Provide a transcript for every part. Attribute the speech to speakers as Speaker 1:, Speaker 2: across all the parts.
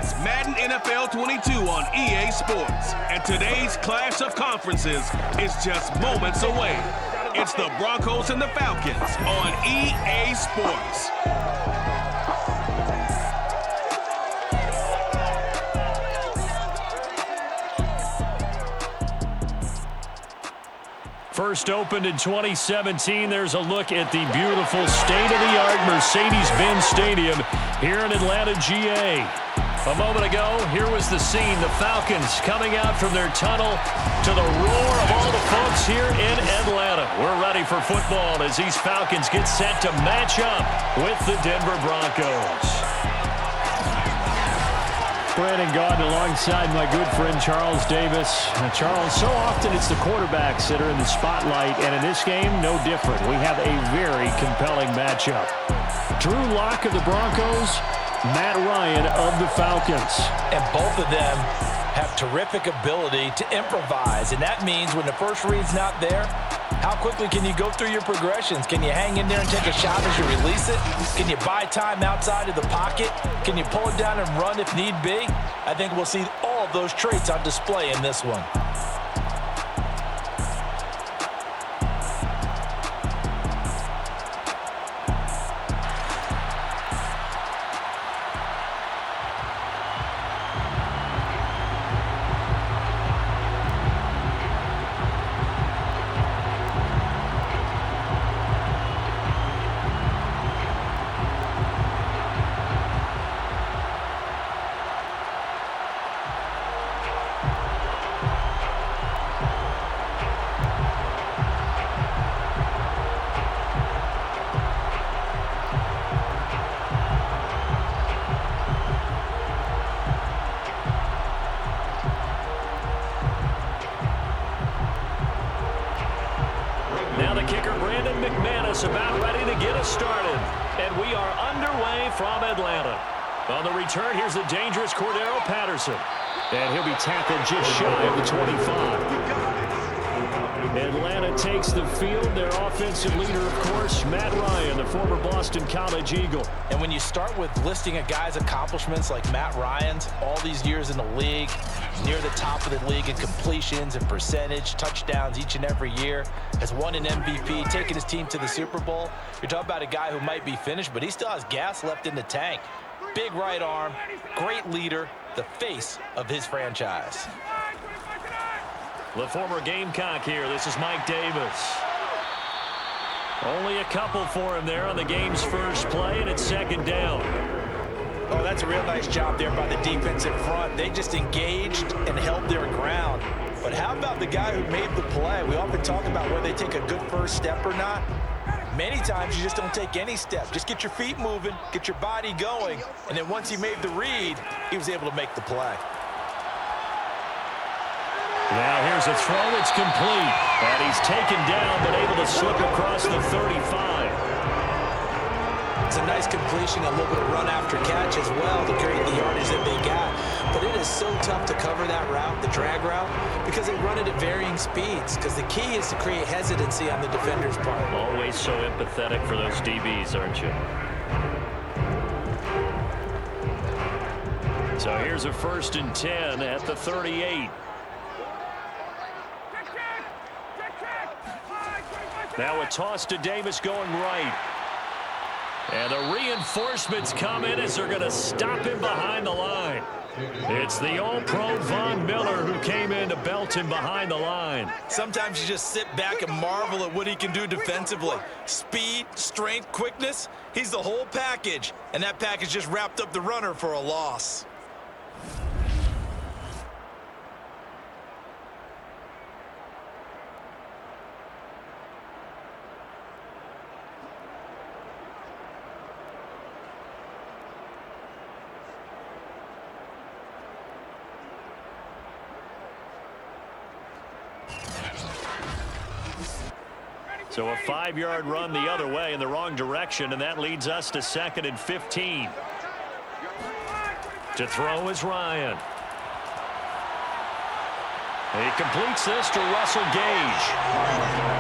Speaker 1: It's Madden NFL 22 on EA Sports. And today's clash of conferences is just moments away. It's the Broncos and the Falcons on EA Sports.
Speaker 2: First opened in 2017, there's a look at the beautiful state-of-the-art Mercedes-Benz Stadium here in Atlanta, GA. A moment ago, here was the scene. The Falcons coming out from their tunnel to the roar of all the folks here in Atlanta. We're ready for football as these Falcons get set to match up with the Denver Broncos. Brandon Gaudin alongside my good friend Charles Davis. Charles, so often it's the quarterbacks that are in the spotlight, and in this game, no different. We have a very compelling matchup. Drew Lock of the Broncos, Matt Ryan of the Falcons.
Speaker 3: And both of them have terrific ability to improvise, and that means when the first read's not there, how quickly can you go through your progressions? Can you hang in there and take a shot as you release it? Can you buy time outside of the pocket? Can you pull it down and run if need be? I think we'll see all of those traits on display in this one.
Speaker 2: About ready to get us started, and we are underway from Atlanta. On the return, here's the dangerous Cordero Patterson, and he'll be tackled just shy of the 25. Atlanta takes the field. Their offensive leader, of course, Matt Ryan, the former Boston College Eagle.
Speaker 3: And when you start with listing a guy's accomplishments like Matt Ryan's, all these years in the league, near the top of the league in completions and percentage, touchdowns each and every year, has won an MVP, taken his team to the Super Bowl. You're talking about a guy who might be finished, but he still has gas left in the tank. Big right arm, great leader, the face of his franchise.
Speaker 2: The former Gamecock here. This is Mike Davis. Only a couple for him there on the game's first play, and it's second down.
Speaker 3: Oh, that's a real nice job there by the defensive front. They just engaged and held their ground. But how about the guy who made the play? We often talk about whether they take a good first step or not. Many times you just don't take any step. Just get your feet moving, get your body going, and then once he made the read, he was able to make the play.
Speaker 2: Now here's a throw. It's complete. And he's taken down, but able to slip across the 35.
Speaker 3: It's a nice completion, a little bit of run after catch as well to create the yardage that they got. But it is so tough to cover that route, the drag route, because they run it at varying speeds. Because the key is to create hesitancy on the defender's part.
Speaker 2: Always so empathetic for those DBs, aren't you? So here's a 1st and 10 at the 38. Now a toss to Davis going right. And the reinforcements come in as they're going to stop him behind the line. It's the All-Pro Von Miller who came in to belt him behind the line.
Speaker 3: Sometimes you just sit back and marvel at what he can do defensively. Speed, strength, quickness, he's the whole package. And that package just wrapped up the runner for a loss.
Speaker 2: So a 5-yard run the other way in the wrong direction, and that leads us to 2nd and 15. To throw is Ryan. He completes this to Russell Gage.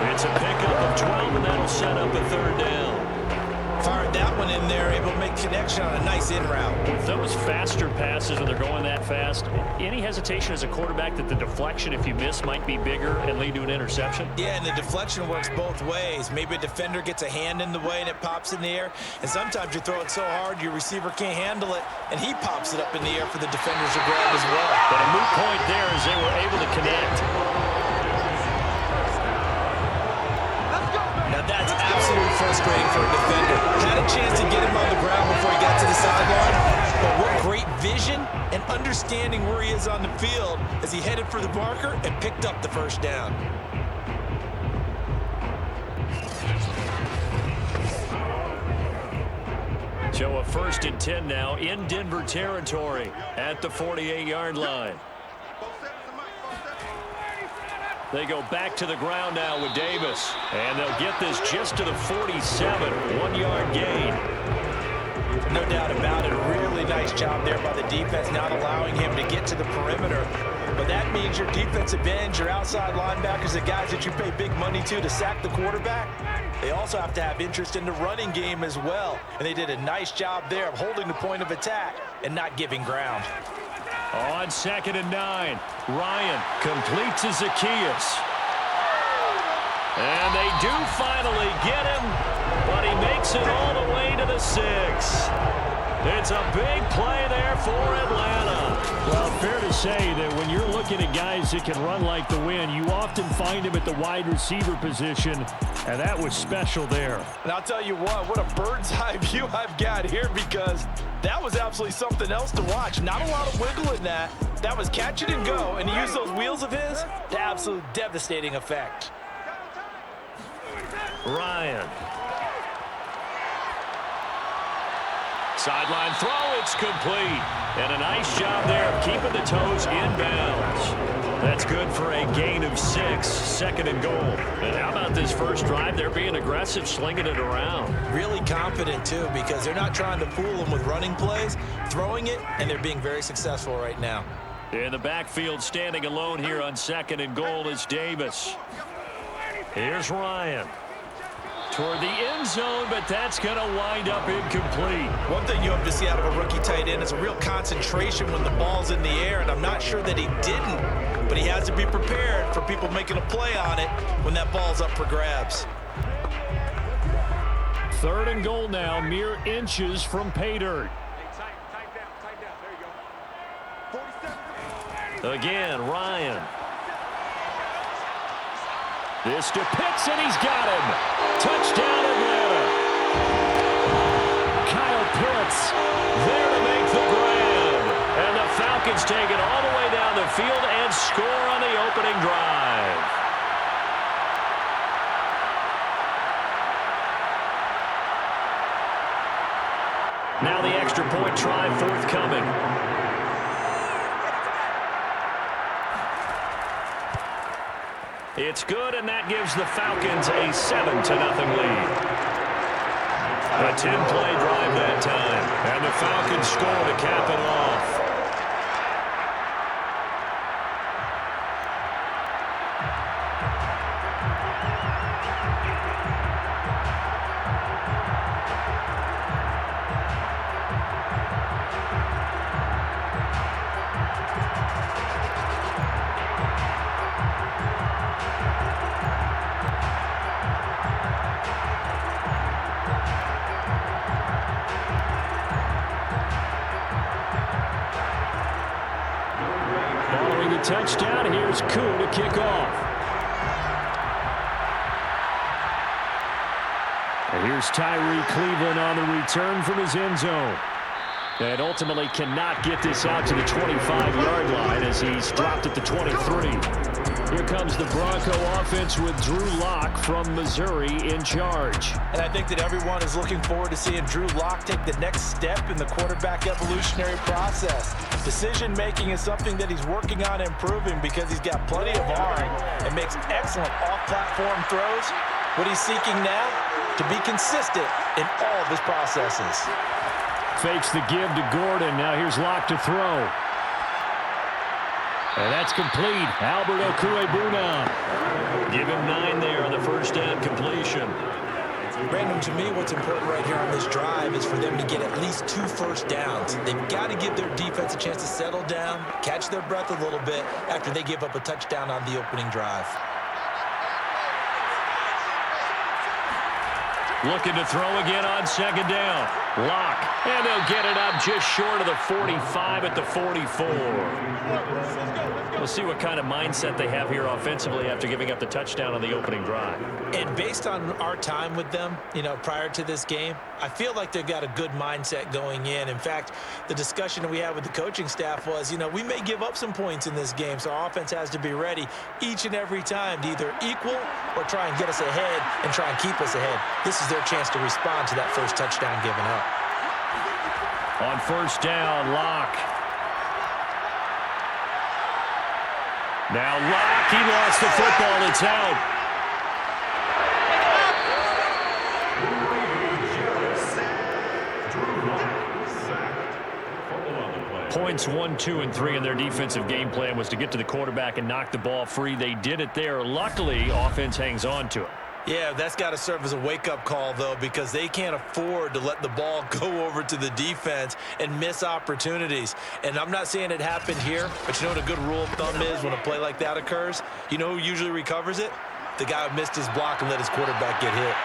Speaker 2: It's a pickup of 12, and that'll set up a 3rd down.
Speaker 3: Fired that one in there, able to make connections. protection on a nice in route.
Speaker 2: With those faster passes when they're going that fast, any hesitation as a quarterback that the deflection, if you miss, might be bigger and lead to an interception?
Speaker 3: Yeah, and the deflection works both ways. Maybe a defender gets a hand in the way and it pops in the air, and sometimes you throw it so hard your receiver can't handle it, and he pops it up in the air for the defenders to grab as well.
Speaker 2: But a moot point there as they were able to connect.
Speaker 3: Now that's absolutely frustrating for a defender. Had a chance to get him on the ground before he got to the sideline, but what great vision and understanding where he is on the field as he headed for the marker and picked up the first down.
Speaker 2: So a 1st and 10 now in Denver territory at the 48-yard line. They go back to the ground now with Davis. And they'll get this just to the 47, 1-yard gain.
Speaker 3: No doubt about it. A really nice job there by the defense, not allowing him to get to the perimeter. But that means your defensive ends, your outside linebackers, the guys that you pay big money to sack the quarterback, they also have to have interest in the running game as well. And they did a nice job there of holding the point of attack and not giving ground.
Speaker 2: On 2nd and 9, Ryan completes to Zacchaeus. And they do finally get him, but he makes it all the way to the 6. It's a big play there for Atlanta. Well, fair to say that when you're looking at guys that can run like the wind, you often find him at the wide receiver position, and that was special there.
Speaker 3: And I'll tell you what a bird's eye view I've got here, because that was absolutely something else to watch. Not a lot of wiggle in that. That was catch it and go, and he used those wheels of his to absolute devastating effect.
Speaker 2: Ryan. Sideline throw, it's complete. And a nice job there of keeping the toes inbounds. That's good for a gain of 6, 2nd and goal. And how about this first drive? They're being aggressive, slinging it around.
Speaker 3: Really confident, too, because they're not trying to fool them with running plays, throwing it, and they're being very successful right now.
Speaker 2: In the backfield, standing alone here on 2nd and goal is Davis. Here's Ryan. Toward the end zone, but that's going to wind up incomplete.
Speaker 3: One thing you have to see out of a rookie tight end is a real concentration when the ball's in the air, and I'm not sure that he didn't, but he has to be prepared for people making a play on it when that ball's up for grabs.
Speaker 2: 3rd and goal now, mere inches from pay dirt. Again, Ryan. This to Pitts, and he's got him. Touchdown, Atlanta. Kyle Pitts there to make the grab. And the Falcons take it all the way down the field and score on the opening drive. Now the extra point try forthcoming. It's good, and that gives the Falcons a 7-0 lead. A 10-play drive that time, and the Falcons score to cap it off. Touchdown. Here's Koo to kick off. And here's Tyree Cleveland on the return from his end zone. And ultimately cannot get this out to the 25-yard line as he's dropped at the 23. Here comes the Bronco offense with Drew Lock from Missouri in charge.
Speaker 3: And I think that everyone is looking forward to seeing Drew Lock take the next step in the quarterback evolutionary process. Decision-making is something that he's working on improving because he's got plenty of arm and makes excellent off-platform throws. What he's seeking now, to be consistent in all of his processes.
Speaker 2: Fakes the give to Gordon. Now here's Lock to throw. And that's complete. Albert Okwuegbunam. Give him 9 there on the first down completion.
Speaker 3: Brandon, to me, what's important right here on this drive is for them to get at least 2 first downs. They've got to give their defense a chance to settle down, catch their breath a little bit after they give up a touchdown on the opening drive.
Speaker 2: Looking to throw again on second down. Lock. And they'll get it up just short of the 45 at the 44. We'll see what kind of mindset they have here offensively after giving up the touchdown on the opening drive.
Speaker 3: And based on our time with them, prior to this game, I feel like they've got a good mindset going in. In fact, the discussion that we had with the coaching staff was, we may give up some points in this game, so our offense has to be ready each and every time to either equal or try and get us ahead and try and keep us ahead. This is their chance to respond to that first touchdown given up.
Speaker 2: On first down, Lock. Now Lock, he lost the football. It's out. Points 1, 2, and 3 in their defensive game plan was to get to the quarterback and knock the ball free. They did it there. Luckily, offense hangs on to it.
Speaker 3: Yeah, that's got to serve as a wake-up call, though, because they can't afford to let the ball go over to the defense and miss opportunities. And I'm not saying it happened here, but you know what a good rule of thumb is when a play like that occurs? You know who usually recovers it? The guy who missed his block and let his quarterback get hit.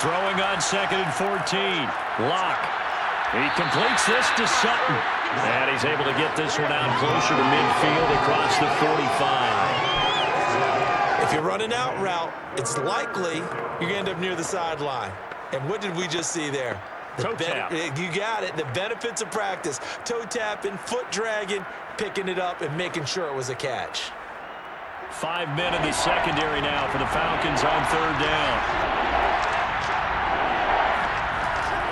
Speaker 2: Throwing on second and 14. Lock. He completes this to Sutton. And he's able to get this one out closer to midfield across the 45.
Speaker 3: If you're running out route, it's likely you're going to end up near the sideline. And what did we just see there?
Speaker 2: Toe tap.
Speaker 3: You got it. The benefits of practice. Toe tapping, foot dragging, picking it up, and making sure it was a catch.
Speaker 2: 5 men in the secondary now for the Falcons on third down.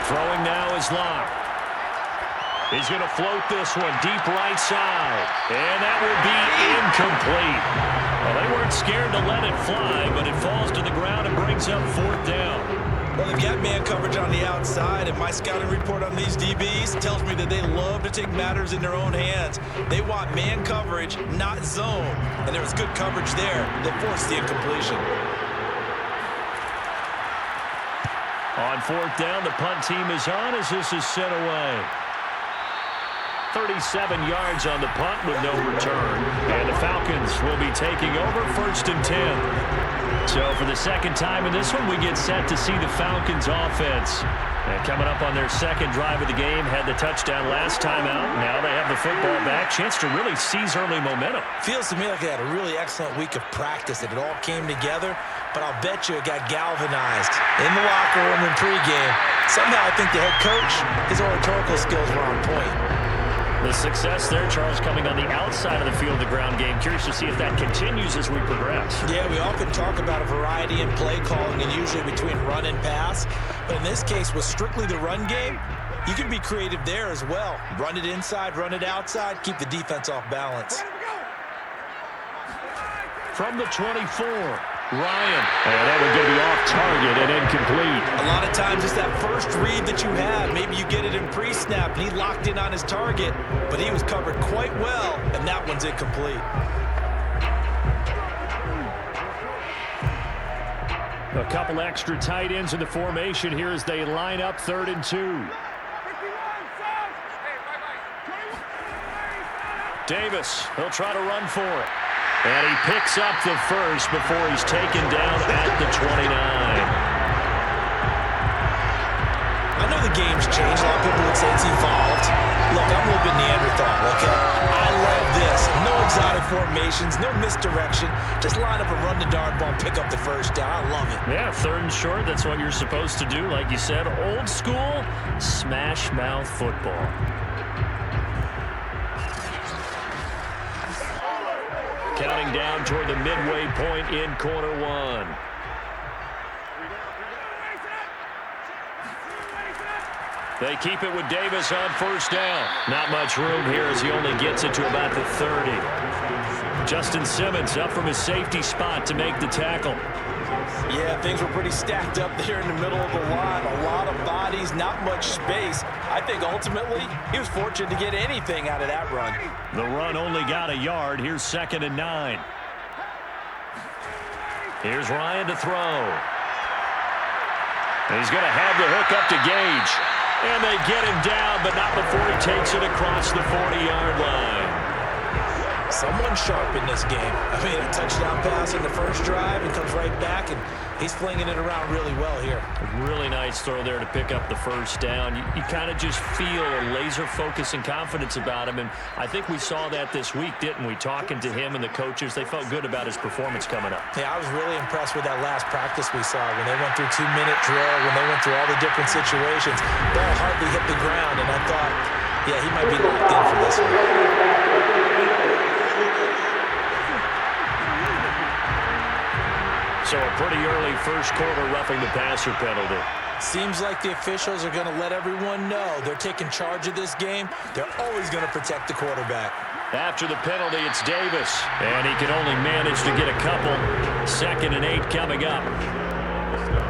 Speaker 2: Throwing now is Lock. He's going to float this one deep right side. And that will be incomplete. Well, they weren't scared to let it fly, but it falls to the ground and brings up fourth down.
Speaker 3: Well, they've got man coverage on the outside, and my scouting report on these DBs tells me that they love to take matters in their own hands. They want man coverage, not zone. And there was good coverage there that forced the incompletion.
Speaker 2: On fourth down, the punt team is on as this is sent away. 37 yards on the punt with no return. And the Falcons will be taking over first and 10. So for the second time in this one, we get set to see the Falcons offense. And coming up on their second drive of the game, had the touchdown last time out. Now they have the football back. Chance to really seize early momentum.
Speaker 3: Feels to me like they had a really excellent week of practice, that it all came together. But I'll bet you it got galvanized in the locker room in pregame. Somehow I think the head coach, his oratorical skills were on point.
Speaker 2: The success there, Charles, coming on the outside of the field of the ground game. Curious to see if that continues as we progress.
Speaker 3: Yeah, we often talk about a variety in play calling and usually between run and pass. But in this case, with strictly the run game, you can be creative there as well. Run it inside, run it outside, keep the defense off balance.
Speaker 2: From the 24, Ryan. And that would be off target and incomplete.
Speaker 3: A lot of times it's that first read that you have. Maybe you get it in pre-snap and he locked in on his target, but he was covered quite well, and that one's incomplete.
Speaker 2: A couple extra tight ends in the formation here as they line up 3rd and 2. Davis, he'll try to run for it. And he picks up the first before he's taken down at the 29.
Speaker 3: I know the game's changed. A lot of people would say it's evolved. Look, I'm a little bit Neanderthal, okay? I love this. No exotic formations, no misdirection. Just line up and run the darn ball, pick up the first down. I love it.
Speaker 2: Yeah, 3rd and short, that's what you're supposed to do. Like you said, old school, smash mouth football. Counting down toward the midway point in quarter one. They keep it with Davis on first down. Not much room here as he only gets it to about the 30. Justin Simmons up from his safety spot to make the tackle.
Speaker 3: Yeah, things were pretty stacked up there in the middle of the line. A lot of bodies, not much space. I think ultimately he was fortunate to get anything out of that run.
Speaker 2: The run only got a yard. Here's 2nd and 9. Here's Ryan to throw. He's going to have the hook up to Gage. And they get him down, but not before he takes it across the 40-yard line.
Speaker 3: Someone sharp in this game. I mean, a touchdown pass in the first drive and comes right back, and he's flinging it around really well here.
Speaker 2: A really nice throw there to pick up the first down. You kind of just feel a laser focus and confidence about him, and I think we saw that this week, didn't we? Talking to him and the coaches, they felt good about his performance coming up.
Speaker 3: Yeah, I was really impressed with that last practice we saw when they went through 2-minute drill, when they went through all the different situations. Ball hardly hit the ground, and I thought, yeah, he might be locked in for this one.
Speaker 2: So a pretty early first quarter roughing the passer penalty.
Speaker 3: Seems like the officials are going to let everyone know they're taking charge of this game. They're always going to protect the quarterback.
Speaker 2: After the penalty, it's Davis. And he can only manage to get a couple. 2nd and 8 coming up.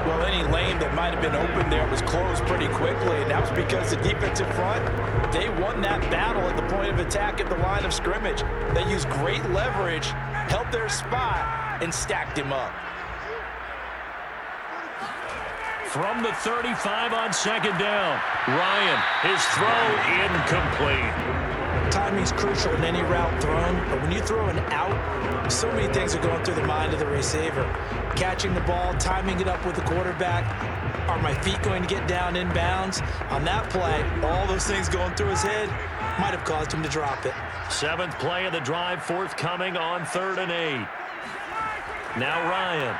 Speaker 3: Well, any lane that might have been open there was closed pretty quickly, and that was because the defensive front, they won that battle at the point of attack at the line of scrimmage. They used great leverage, held their spot, and stacked him up.
Speaker 2: From the 35 on 2nd down. Ryan, his throw incomplete.
Speaker 3: Timing's crucial in any route thrown, but when you throw an out, so many things are going through the mind of the receiver. Catching the ball, timing it up with the quarterback. Are my feet going to get down in bounds? On that play, all those things going through his head might have caused him to drop it.
Speaker 2: 7th play of the drive, forthcoming on 3rd and 8. Now Ryan.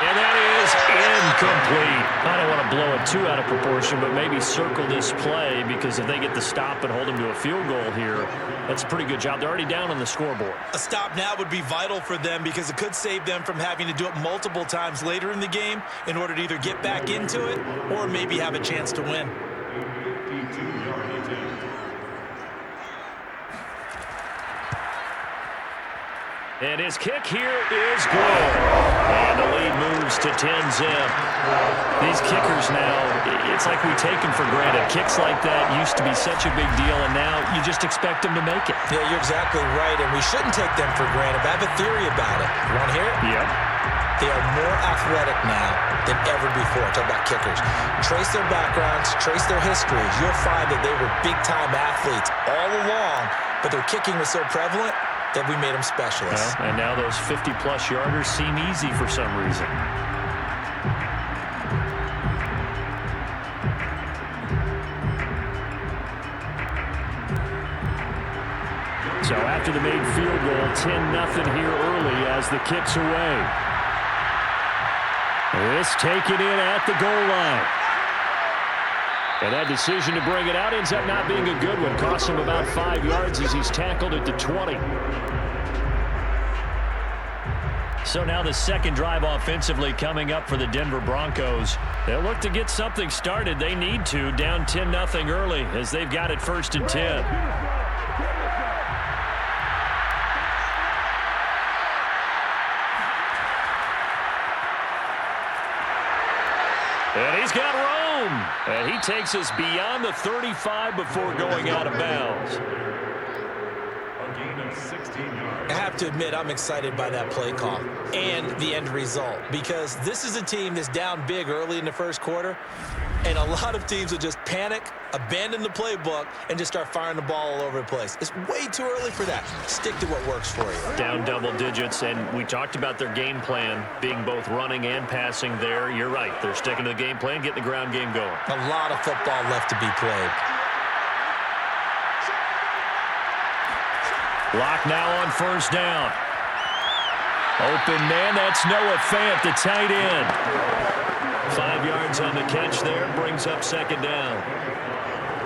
Speaker 2: And that is incomplete. I don't want to blow it too out of proportion, but maybe circle this play, because if they get the stop and hold them to a field goal here, that's a pretty good job. They're already down on the scoreboard.
Speaker 3: A stop now would be vital for them, because it could save them from having to do it multiple times later in the game in order to either get back into it or maybe have a chance to win.
Speaker 2: And his kick here is good. And the lead moves to 10-zip. These kickers now, it's like we take them for granted. Kicks like that used to be such a big deal, and now you just expect them to make it.
Speaker 3: Yeah, you're exactly right, and we shouldn't take them for granted. I have a theory about it. You want to hear it?
Speaker 2: Yep.
Speaker 3: They are more athletic now than ever before. Talk about kickers. Trace their backgrounds, trace their histories. You'll find that they were big-time athletes all along, but their kicking was so prevalent that we made them specialists.
Speaker 2: Well, and now those 50-plus yarders seem easy for some reason. So after the made field goal, 10-0 here early as the kick's away. This taken in at the goal line. And that decision to bring it out ends up not being a good one. Costs him about 5 yards as he's tackled at the 20. So now the second drive offensively coming up for the Denver Broncos. They'll look to get something started. They need to, down 10-0 early as they've got it 1st and 10. And he's got Rome. And he takes us beyond the 35 before going out of bounds.
Speaker 3: I have to admit, I'm excited by that play call and the end result, because this is a team that's down big early in the first quarter, and a lot of teams will just panic, abandon the playbook, and just start firing the ball all over the place. It's way too early for that. Stick to what works for you.
Speaker 2: Down double digits, and we talked about their game plan being both running and passing there. You're right. They're sticking to the game plan, getting the ground game going.
Speaker 3: A lot of football left to be played.
Speaker 2: Lock now on 1st down. Open man, that's Noah Fant, the tight end. 5 yards on the catch there, brings up 2nd down.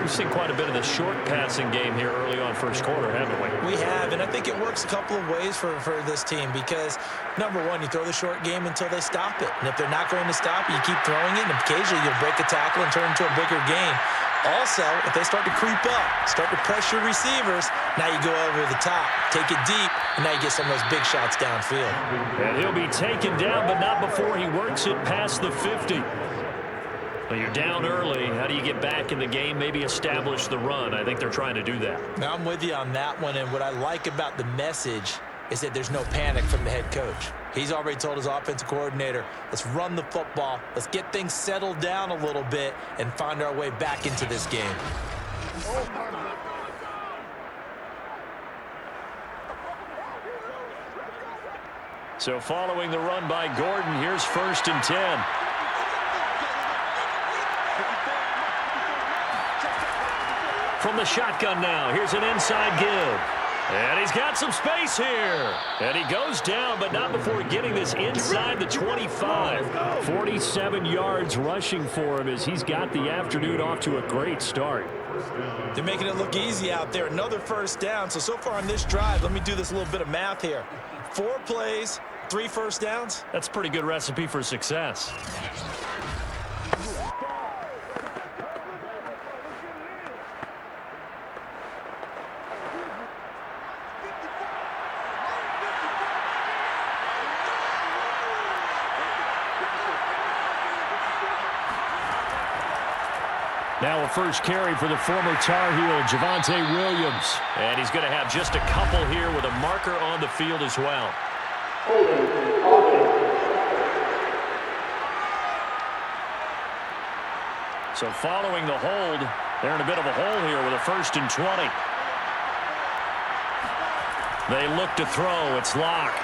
Speaker 2: We've seen quite a bit of the short passing game here early on first quarter, haven't we?
Speaker 3: We have, and I think it works a couple of ways for this team, because, number one, you throw the short game until they stop it. And if they're not going to stop it, you keep throwing it, and occasionally you'll break a tackle and turn it into a bigger gain. Also, if they start to creep up, start to pressure receivers, now you go over the top, take it deep, and now you get some of those big shots downfield.
Speaker 2: And he'll be taken down, but not before he works it past the 50. Well, you're down early. How do you get back in the game, maybe establish the run? I think they're trying to do that.
Speaker 3: Now, I'm with you on that one, and what I like about the message is that there's no panic from the head coach. He's already told his offensive coordinator, let's run the football, let's get things settled down a little bit and find our way back into this game.
Speaker 2: So following the run by Gordon, here's 1st and 10. From the shotgun now, here's an inside give. And he's got some space here. And he goes down, but not before getting this inside the 25. 47 yards rushing for him as he's got the afternoon off to a great start.
Speaker 3: They're making it look easy out there. Another 1st down. So far on this drive, let me do this little bit of math here. 4 plays, 3 1st downs.
Speaker 2: That's a pretty good recipe for success. Now a first carry for the former Tar Heel, Javonte Williams. And he's going to have just a couple here with a marker on the field as well. So following the hold, they're in a bit of a hole here with a 1st and 20. They look to throw. It's Locke.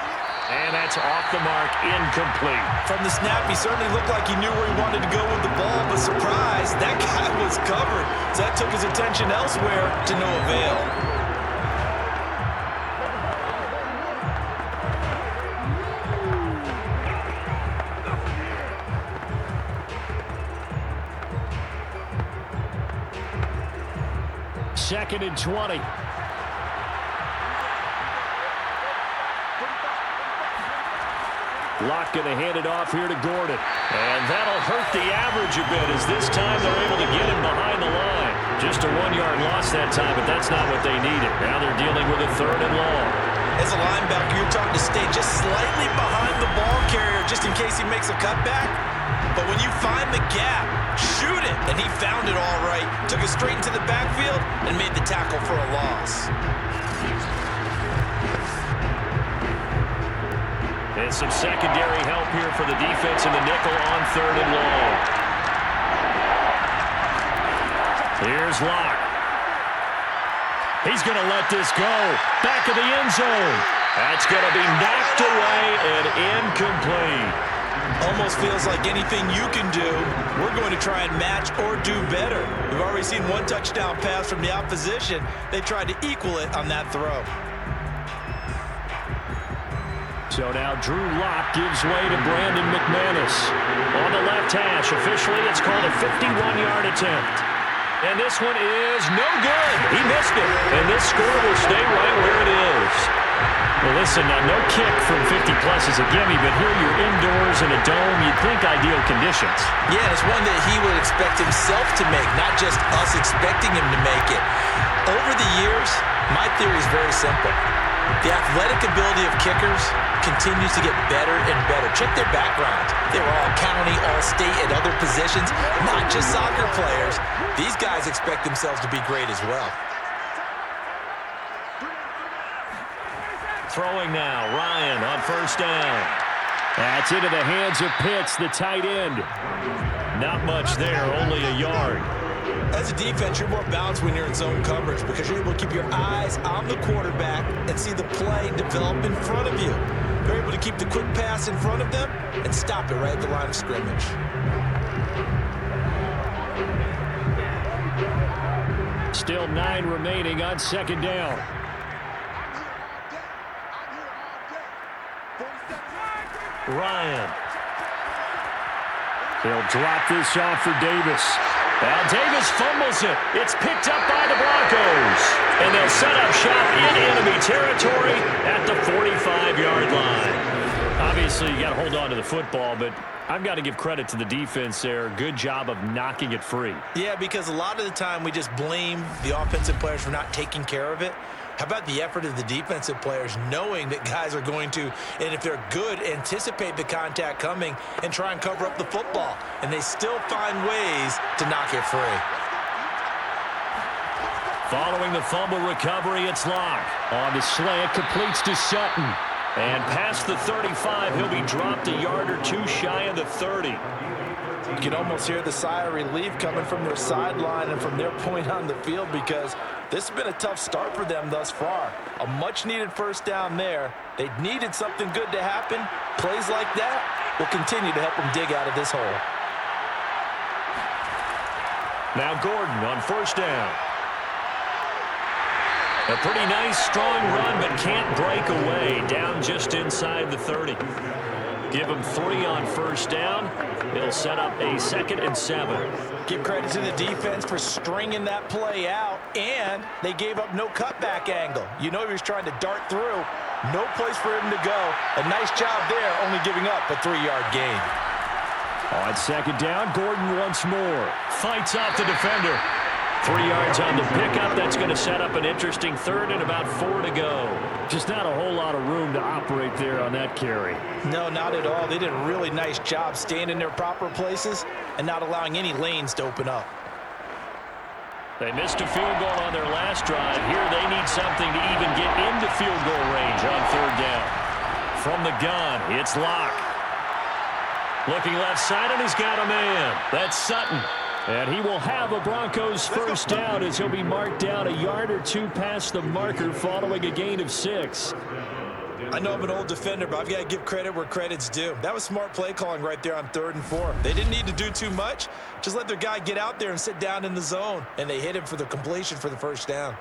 Speaker 2: And that's off the mark, incomplete.
Speaker 3: From the snap, he certainly looked like he knew where he wanted to go with the ball, but surprise, that guy was covered. So that took his attention elsewhere to no avail.
Speaker 2: Second and 20. Locke going to hand it off here to Gordon. And that'll hurt the average a bit as this time they're able to get him behind the line. Just a 1-yard loss that time, but that's not what they needed. Now they're dealing with a 3rd and long.
Speaker 3: As a linebacker, you're taught to stay just slightly behind the ball carrier just in case he makes a cutback. But when you find the gap, shoot it. And he found it all right. Took it straight into the backfield and made the tackle for a loss.
Speaker 2: And some secondary help here for the defense in the nickel on 3rd and long. Here's Locke. He's going to let this go. Back of the end zone. That's going to be knocked away and incomplete.
Speaker 3: Almost feels like anything you can do, we're going to try and match or do better. We've already seen 1 touchdown pass from the opposition. They tried to equal it on that throw.
Speaker 2: So now Drew Lock gives way to Brandon McManus. On the left hash, officially it's called a 51-yard attempt. And this one is no good. He missed it. And this score will stay right where it is. Well, listen, now no kick from 50-plus is a gimme, but here you're indoors in a dome. You'd think ideal conditions.
Speaker 3: Yeah, it's one that he would expect himself to make, not just us expecting him to make it. Over the years, my theory is very simple. The athletic ability of kickers continues to get better and better. Check their backgrounds. They were all county, all state, at other positions, not just soccer players. These guys expect themselves to be great as well.
Speaker 2: Throwing now, Ryan on 1st down. That's into the hands of Pitts, the tight end. Not much there, only a yard.
Speaker 3: As a defense, you're more balanced when you're in zone coverage because you're able to keep your eyes on the quarterback and see the play develop in front of you. You're able to keep the quick pass in front of them and stop it right at the line of scrimmage.
Speaker 2: Still 9 remaining on 2nd down. Ryan. He'll drop this off for Davis. Now Davis fumbles it. It's picked up by the Broncos. And they'll set up shop in enemy territory at the 45-yard line. Obviously, you got to hold on to the football, but I've got to give credit to the defense there. Good job of knocking it free.
Speaker 3: Yeah, because a lot of the time we just blame the offensive players for not taking care of it. How about the effort of the defensive players knowing that guys are going to, and if they're good, anticipate the contact coming and try and cover up the football. And they still find ways to knock it free.
Speaker 2: Following the fumble recovery, it's Locke. On the slant, completes to Sutton. And past the 35, he'll be dropped a yard or two shy of the 30.
Speaker 3: You can almost hear the sigh of relief coming from their sideline and from their point on the field, because this has been a tough start for them thus far. A much-needed first down there. They needed something good to happen. Plays like that will continue to help them dig out of this hole.
Speaker 2: Now Gordon on first down. A pretty nice, strong run, but can't break away. Down just inside the 30. Give him 3 on first down. It'll set up a 2nd and 7.
Speaker 3: Give credit to the defense for stringing that play out, and they gave up no cutback angle. You know he was trying to dart through. No place for him to go. A nice job there, only giving up a 3-yard gain.
Speaker 2: On 2nd down, Gordon once more. Fights off the defender. 3 yards on the pickup. That's going to set up an interesting 3rd and about 4 to go. Just not a whole lot of room to operate there on that carry.
Speaker 3: No, not at all. They did a really nice job staying in their proper places and not allowing any lanes to open up.
Speaker 2: They missed a field goal on their last drive. Here they need something to even get into field goal range on 3rd down. From the gun, it's Locke. Looking left side, and he's got a man. That's Sutton. And he will have a Broncos first down as he'll be marked down a yard or 2 past the marker following a gain of 6.
Speaker 3: I know I'm an old defender, but I've got to give credit where credit's due. That was smart play calling right there on 3rd and 4. They didn't need to do too much. Just let their guy get out there and sit down in the zone. And they hit him for the completion for the first down.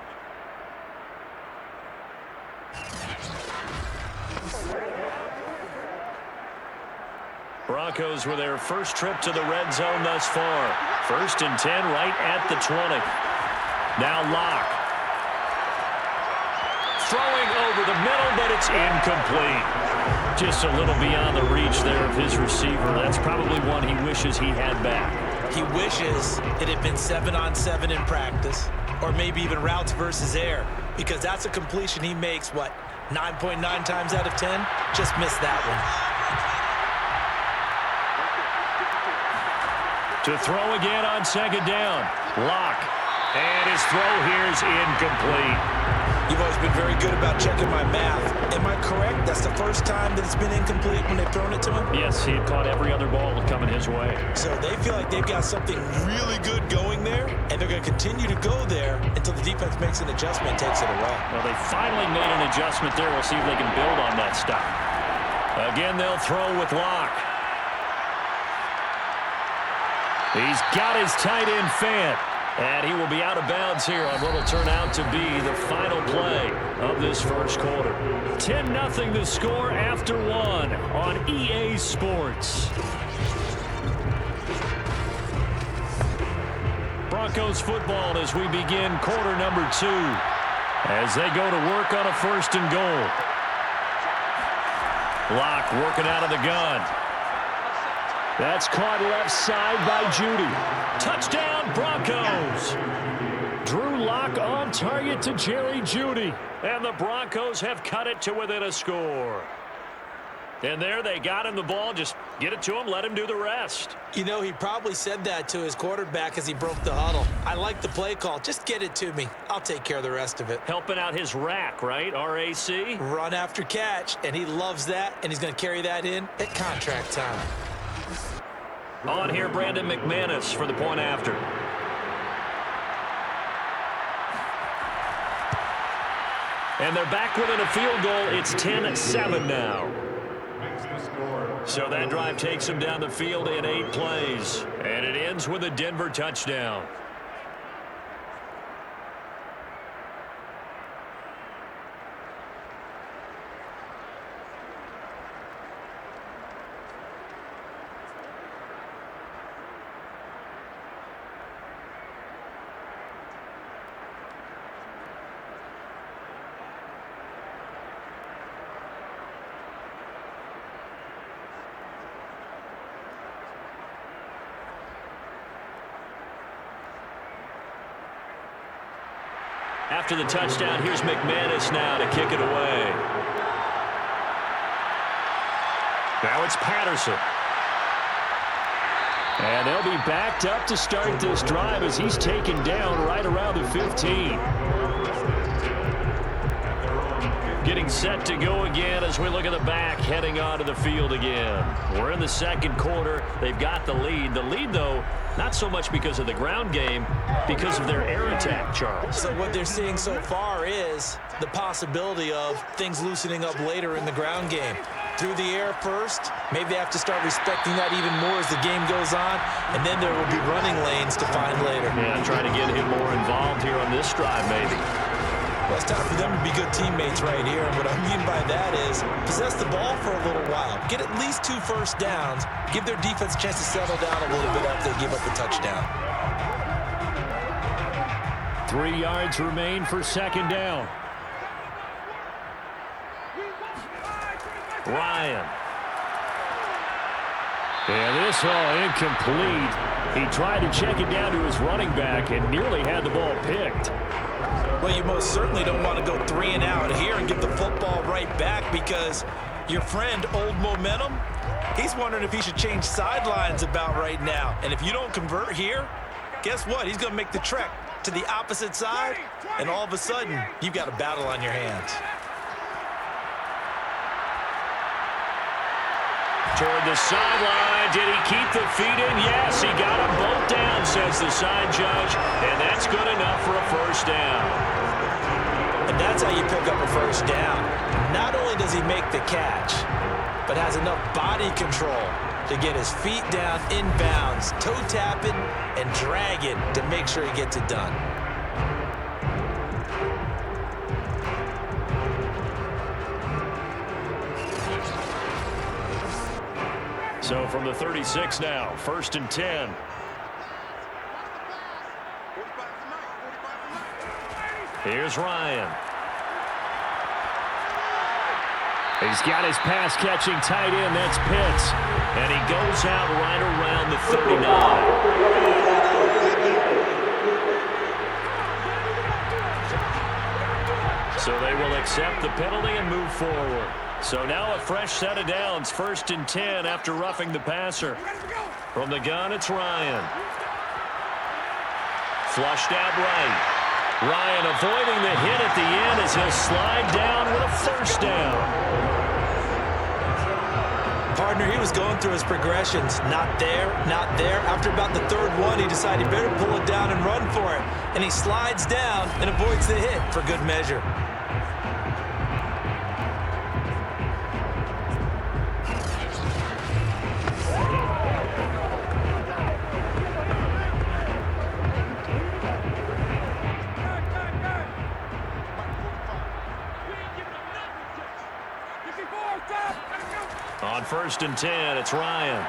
Speaker 2: Broncos with their first trip to the red zone thus far. 1st and 10 right at the 20. Now Locke. Throwing over the middle, but it's incomplete. Just a little beyond the reach there of his receiver. That's probably one he wishes he had back.
Speaker 3: He wishes it had been 7-on-7 in practice, or maybe even routes versus air, because that's a completion he makes, 9.9 times out of 10? Just missed that one.
Speaker 2: To throw again on 2nd down. Locke. And his throw here is incomplete.
Speaker 3: You've always been very good about checking my math. Am I correct? That's the first time that it's been incomplete when they've thrown it to him?
Speaker 2: Yes, he had caught every other ball coming his way.
Speaker 3: So they feel like they've got something really good going there, and they're going to continue to go there until the defense makes an adjustment and takes it away.
Speaker 2: Well, they finally made an adjustment there. We'll see if they can build on that stop. Again, they'll throw with Locke. He's got his tight end Fant. And he will be out of bounds here on what will turn out to be the final play of this first quarter. 10-0 the score after 1 on EA Sports. Broncos football as we begin quarter number 2. As they go to work on a 1st and goal. Locke working out of the gun. That's caught left side by Judy. Touchdown, Broncos. Drew Locke on target to Jerry Judy. And the Broncos have cut it to within a score. And there they got him the ball. Just get it to him, let him do the rest.
Speaker 3: You know, he probably said that to his quarterback as he broke the huddle. I like the play call. Just get it to me. I'll take care of the rest of it.
Speaker 2: Helping out his rack, right? RAC?
Speaker 3: Run after catch. And he loves that. And he's going to carry that in at contract time.
Speaker 2: On here, Brandon McManus for the point after. And they're back within a field goal. It's 10-7 now. So that drive takes them down the field in 8 plays. And it ends with a Denver touchdown. After the touchdown, here's McManus now to kick it away. Now it's Patterson. And they'll be backed up to start this drive as he's taken down right around the 15. Getting set to go again as we look at the back, heading onto the field again. We're in the second quarter. They've got the lead. The lead, though, not so much because of the ground game, because of their air attack, Charles.
Speaker 3: So what they're seeing so far is the possibility of things loosening up later in the ground game. Through the air first, maybe they have to start respecting that even more as the game goes on, and then there will be running lanes to find later.
Speaker 2: Yeah, trying to get him more involved here on this drive, maybe.
Speaker 3: Well, it's time for them to be good teammates right here, and what I mean by that is possess the ball for a little while, get at least 2 first downs, give their defense a chance to settle down a little bit after they give up the touchdown.
Speaker 2: 3 yards remain for second down. Ryan. And this all incomplete. He tried to check it down to his running back and nearly had the ball picked.
Speaker 3: Well, you most certainly don't want to go 3 and out here and give the football right back because your friend, Old Momentum, he's wondering if he should change sidelines about right now. And if you don't convert here, guess what? He's going to make the trek to the opposite side, and all of a sudden, you've got a battle on your hands.
Speaker 2: Toward the sideline. Did he keep the feet in? Yes, he got them both down, says the side judge. And that's good enough for a first down.
Speaker 3: And that's how you pick up a first down. Not only does he make the catch, but has enough body control to get his feet down inbounds, toe tapping and dragging to make sure he gets it done.
Speaker 2: So from the 36 now, 1st and 10. Here's Ryan. He's got his pass-catching tight end. That's Pitts. And he goes out right around the 39. So they will accept the penalty and move forward. So now a fresh set of downs, 1st and 10 after roughing the passer. From the gun, it's Ryan. Flushed out right. Ryan avoiding the hit at the end as he'll slide down with a first down.
Speaker 3: Partner, he was going through his progressions. Not there, not there. After about the 3rd one, he decided he better pull it down and run for it. And he slides down and avoids the hit for good measure.
Speaker 2: On 1st and 10, it's Ryan.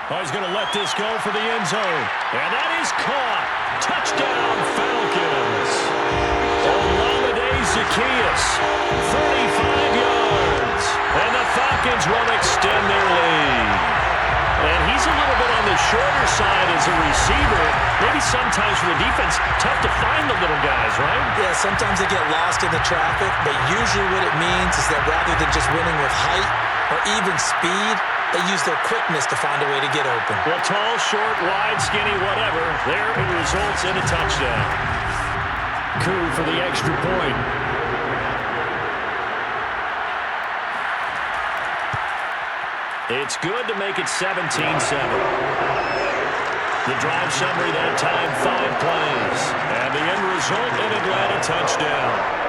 Speaker 2: Oh, he's going to let this go for the end zone. And that is caught. Touchdown, Falcons. Olamide Zaccheaus, 35 yards. And the Falcons will extend their lead. And he's a little bit on the shorter side as a receiver. Maybe sometimes for the defense, tough to find the little guys, right?
Speaker 3: Yeah, sometimes they get lost in the traffic, but usually what it means is that rather than just winning with height or even speed, they use their quickness to find a way to get open.
Speaker 2: Well, tall, short, wide, skinny, whatever, there it results in a touchdown. Koo for the extra point. It's good to make it 17-7. The drive summary that time, 5 plays. And the end result, an Atlanta touchdown.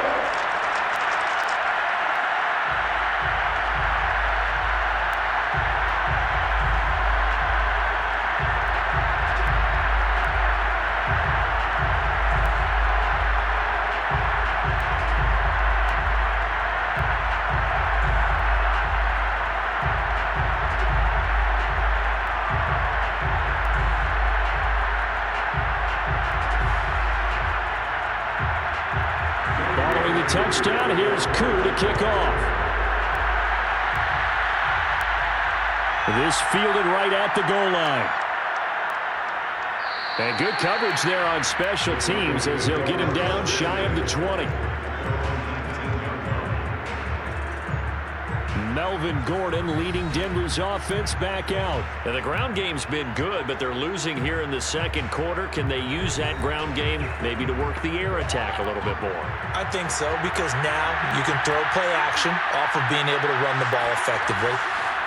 Speaker 2: Touchdown. Here's Koo to kick off. This fielded right at the goal line. And good coverage there on special teams as he'll get him down shy of the 20. Melvin Gordon leading Denver's offense back out. Now, the ground game's been good, but they're losing here in the second quarter. Can they use that ground game maybe to work the air attack a little bit more?
Speaker 3: I think so, because now you can throw play action off of being able to run the ball effectively.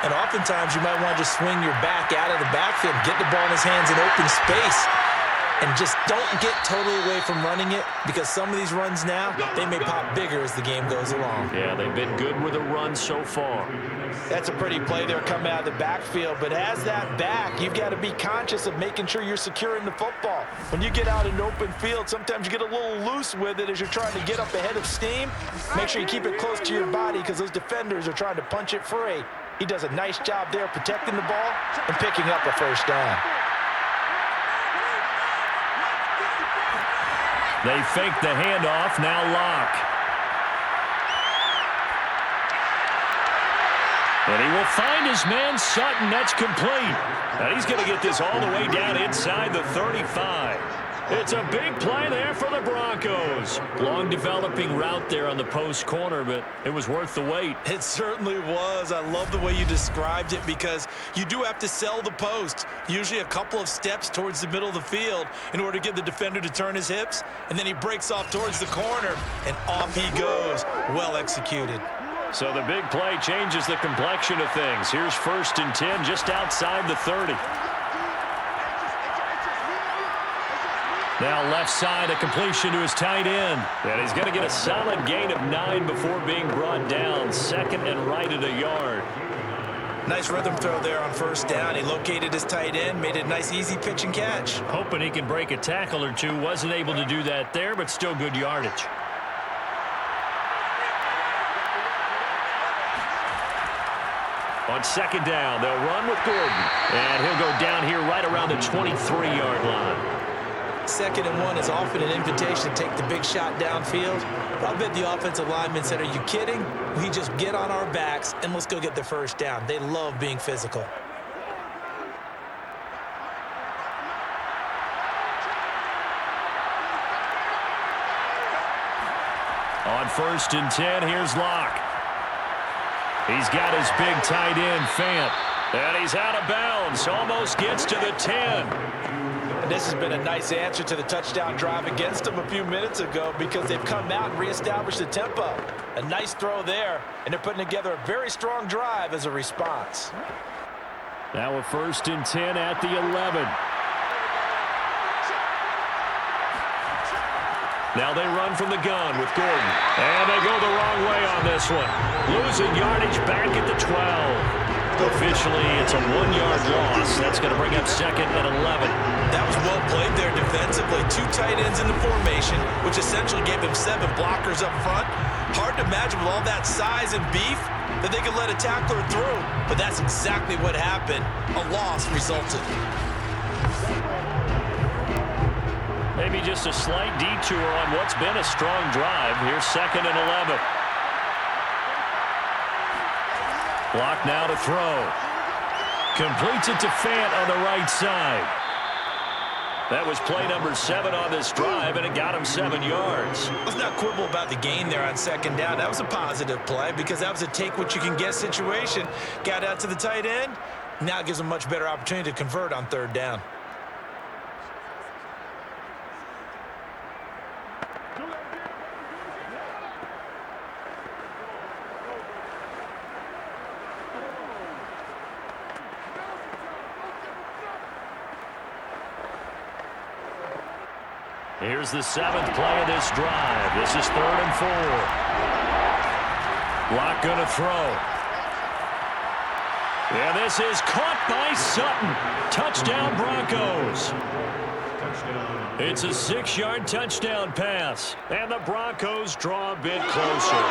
Speaker 3: And oftentimes you might want to just swing your back out of the backfield, get the ball in his hands in open space, and just don't get totally away from running it, because some of these runs now, they may pop bigger as the game goes along.
Speaker 2: Yeah, they've been good with a run so far.
Speaker 3: That's a pretty play there coming out of the backfield, but as that back, you've got to be conscious of making sure you're securing the football. When you get out in open field, sometimes you get a little loose with it as you're trying to get up ahead of steam. Make sure you keep it close to your body, because those defenders are trying to punch it free. He does a nice job there protecting the ball and picking up a first down.
Speaker 2: They fake the handoff, now Locke. And he will find his man Sutton. That's complete. And he's going to get this all the way down inside the 35. It's a big play there for the Broncos. Long developing route there on the post corner, but it was worth the wait.
Speaker 3: It certainly was. I love the way you described it, because you do have to sell the post. Usually a couple of steps towards the middle of the field in order to get the defender to turn his hips, and then he breaks off towards the corner, and off he goes. Well executed.
Speaker 2: So the big play changes the complexion of things. Here's 1st and 10 just outside the 30. Now left side, a completion to his tight end. And he's going to get a solid gain of 9 before being brought down. Second and right at a yard.
Speaker 3: Nice rhythm throw there on 1st down. He located his tight end, made it a nice easy pitch and catch.
Speaker 2: Hoping he can break a tackle or two. Wasn't able to do that there, but still good yardage. On 2nd down, they'll run with Gordon. And he'll go down here right around the 23-yard line.
Speaker 3: 2nd and 1 is often an invitation to take the big shot downfield. I bet the offensive lineman said, "Are you kidding? We just get on our backs and let's go get the 1st down." They love being physical.
Speaker 2: On 1st and 10, here's Locke. He's got his big tight end, Fant. And he's out of bounds. Almost gets to the 10.
Speaker 3: This has been a nice answer to the touchdown drive against them a few minutes ago, because they've come out and reestablished the tempo. A nice throw there, and they're putting together a very strong drive as a response.
Speaker 2: Now a 1st and 10 at the 11. Now they run from the gun with Gordon. And they go the wrong way on this one. Losing yardage back at the 12. Officially, it's a 1-yard loss. That's going to bring up 2nd and 11.
Speaker 3: That was well played there defensively. 2 tight ends in the formation, which essentially gave them 7 blockers up front. Hard to imagine with all that size and beef that they could let a tackler through. But that's exactly what happened. A loss resulted.
Speaker 2: Maybe just a slight detour on what's been a strong drive. Here's 2nd and 11. Block now to throw. Completes it to Fant on the right side. That was play number 7 on this drive, and it got him 7 yards.
Speaker 3: Let's not quibble about the gain there on 2nd down. That was a positive play, because that was a take-what-you-can-get situation. Got out to the tight end. Now it gives them a much better opportunity to convert on 3rd down.
Speaker 2: Here's the 7th play of this drive. This is 3rd and 4. Locke going to throw. Yeah, this is caught by Sutton. Touchdown, Broncos. It's a 6-yard touchdown pass. And the Broncos draw a bit closer.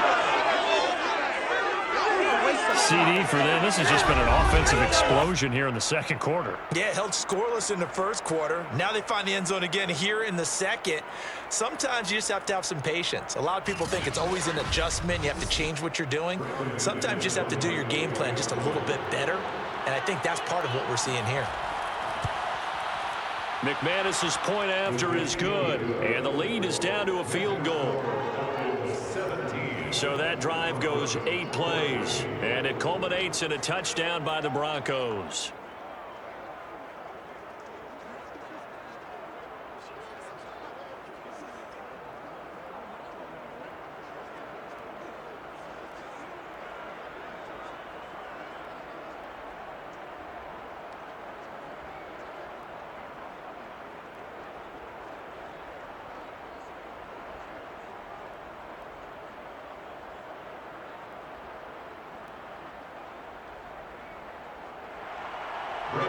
Speaker 2: CD for them. This has just been an offensive explosion here in the second quarter.
Speaker 3: Yeah, held scoreless in the first quarter. Now they find the end zone again here in the second. Sometimes you just have to have some patience. A lot of people think it's always an adjustment. You have to change what you're doing. Sometimes you just have to do your game plan just a little bit better. And I think that's part of what we're seeing here.
Speaker 2: McManus's point after is good. And the lead is down to a field goal.
Speaker 1: 17.
Speaker 2: So that drive goes 8 plays, and it culminates in a touchdown by the Broncos.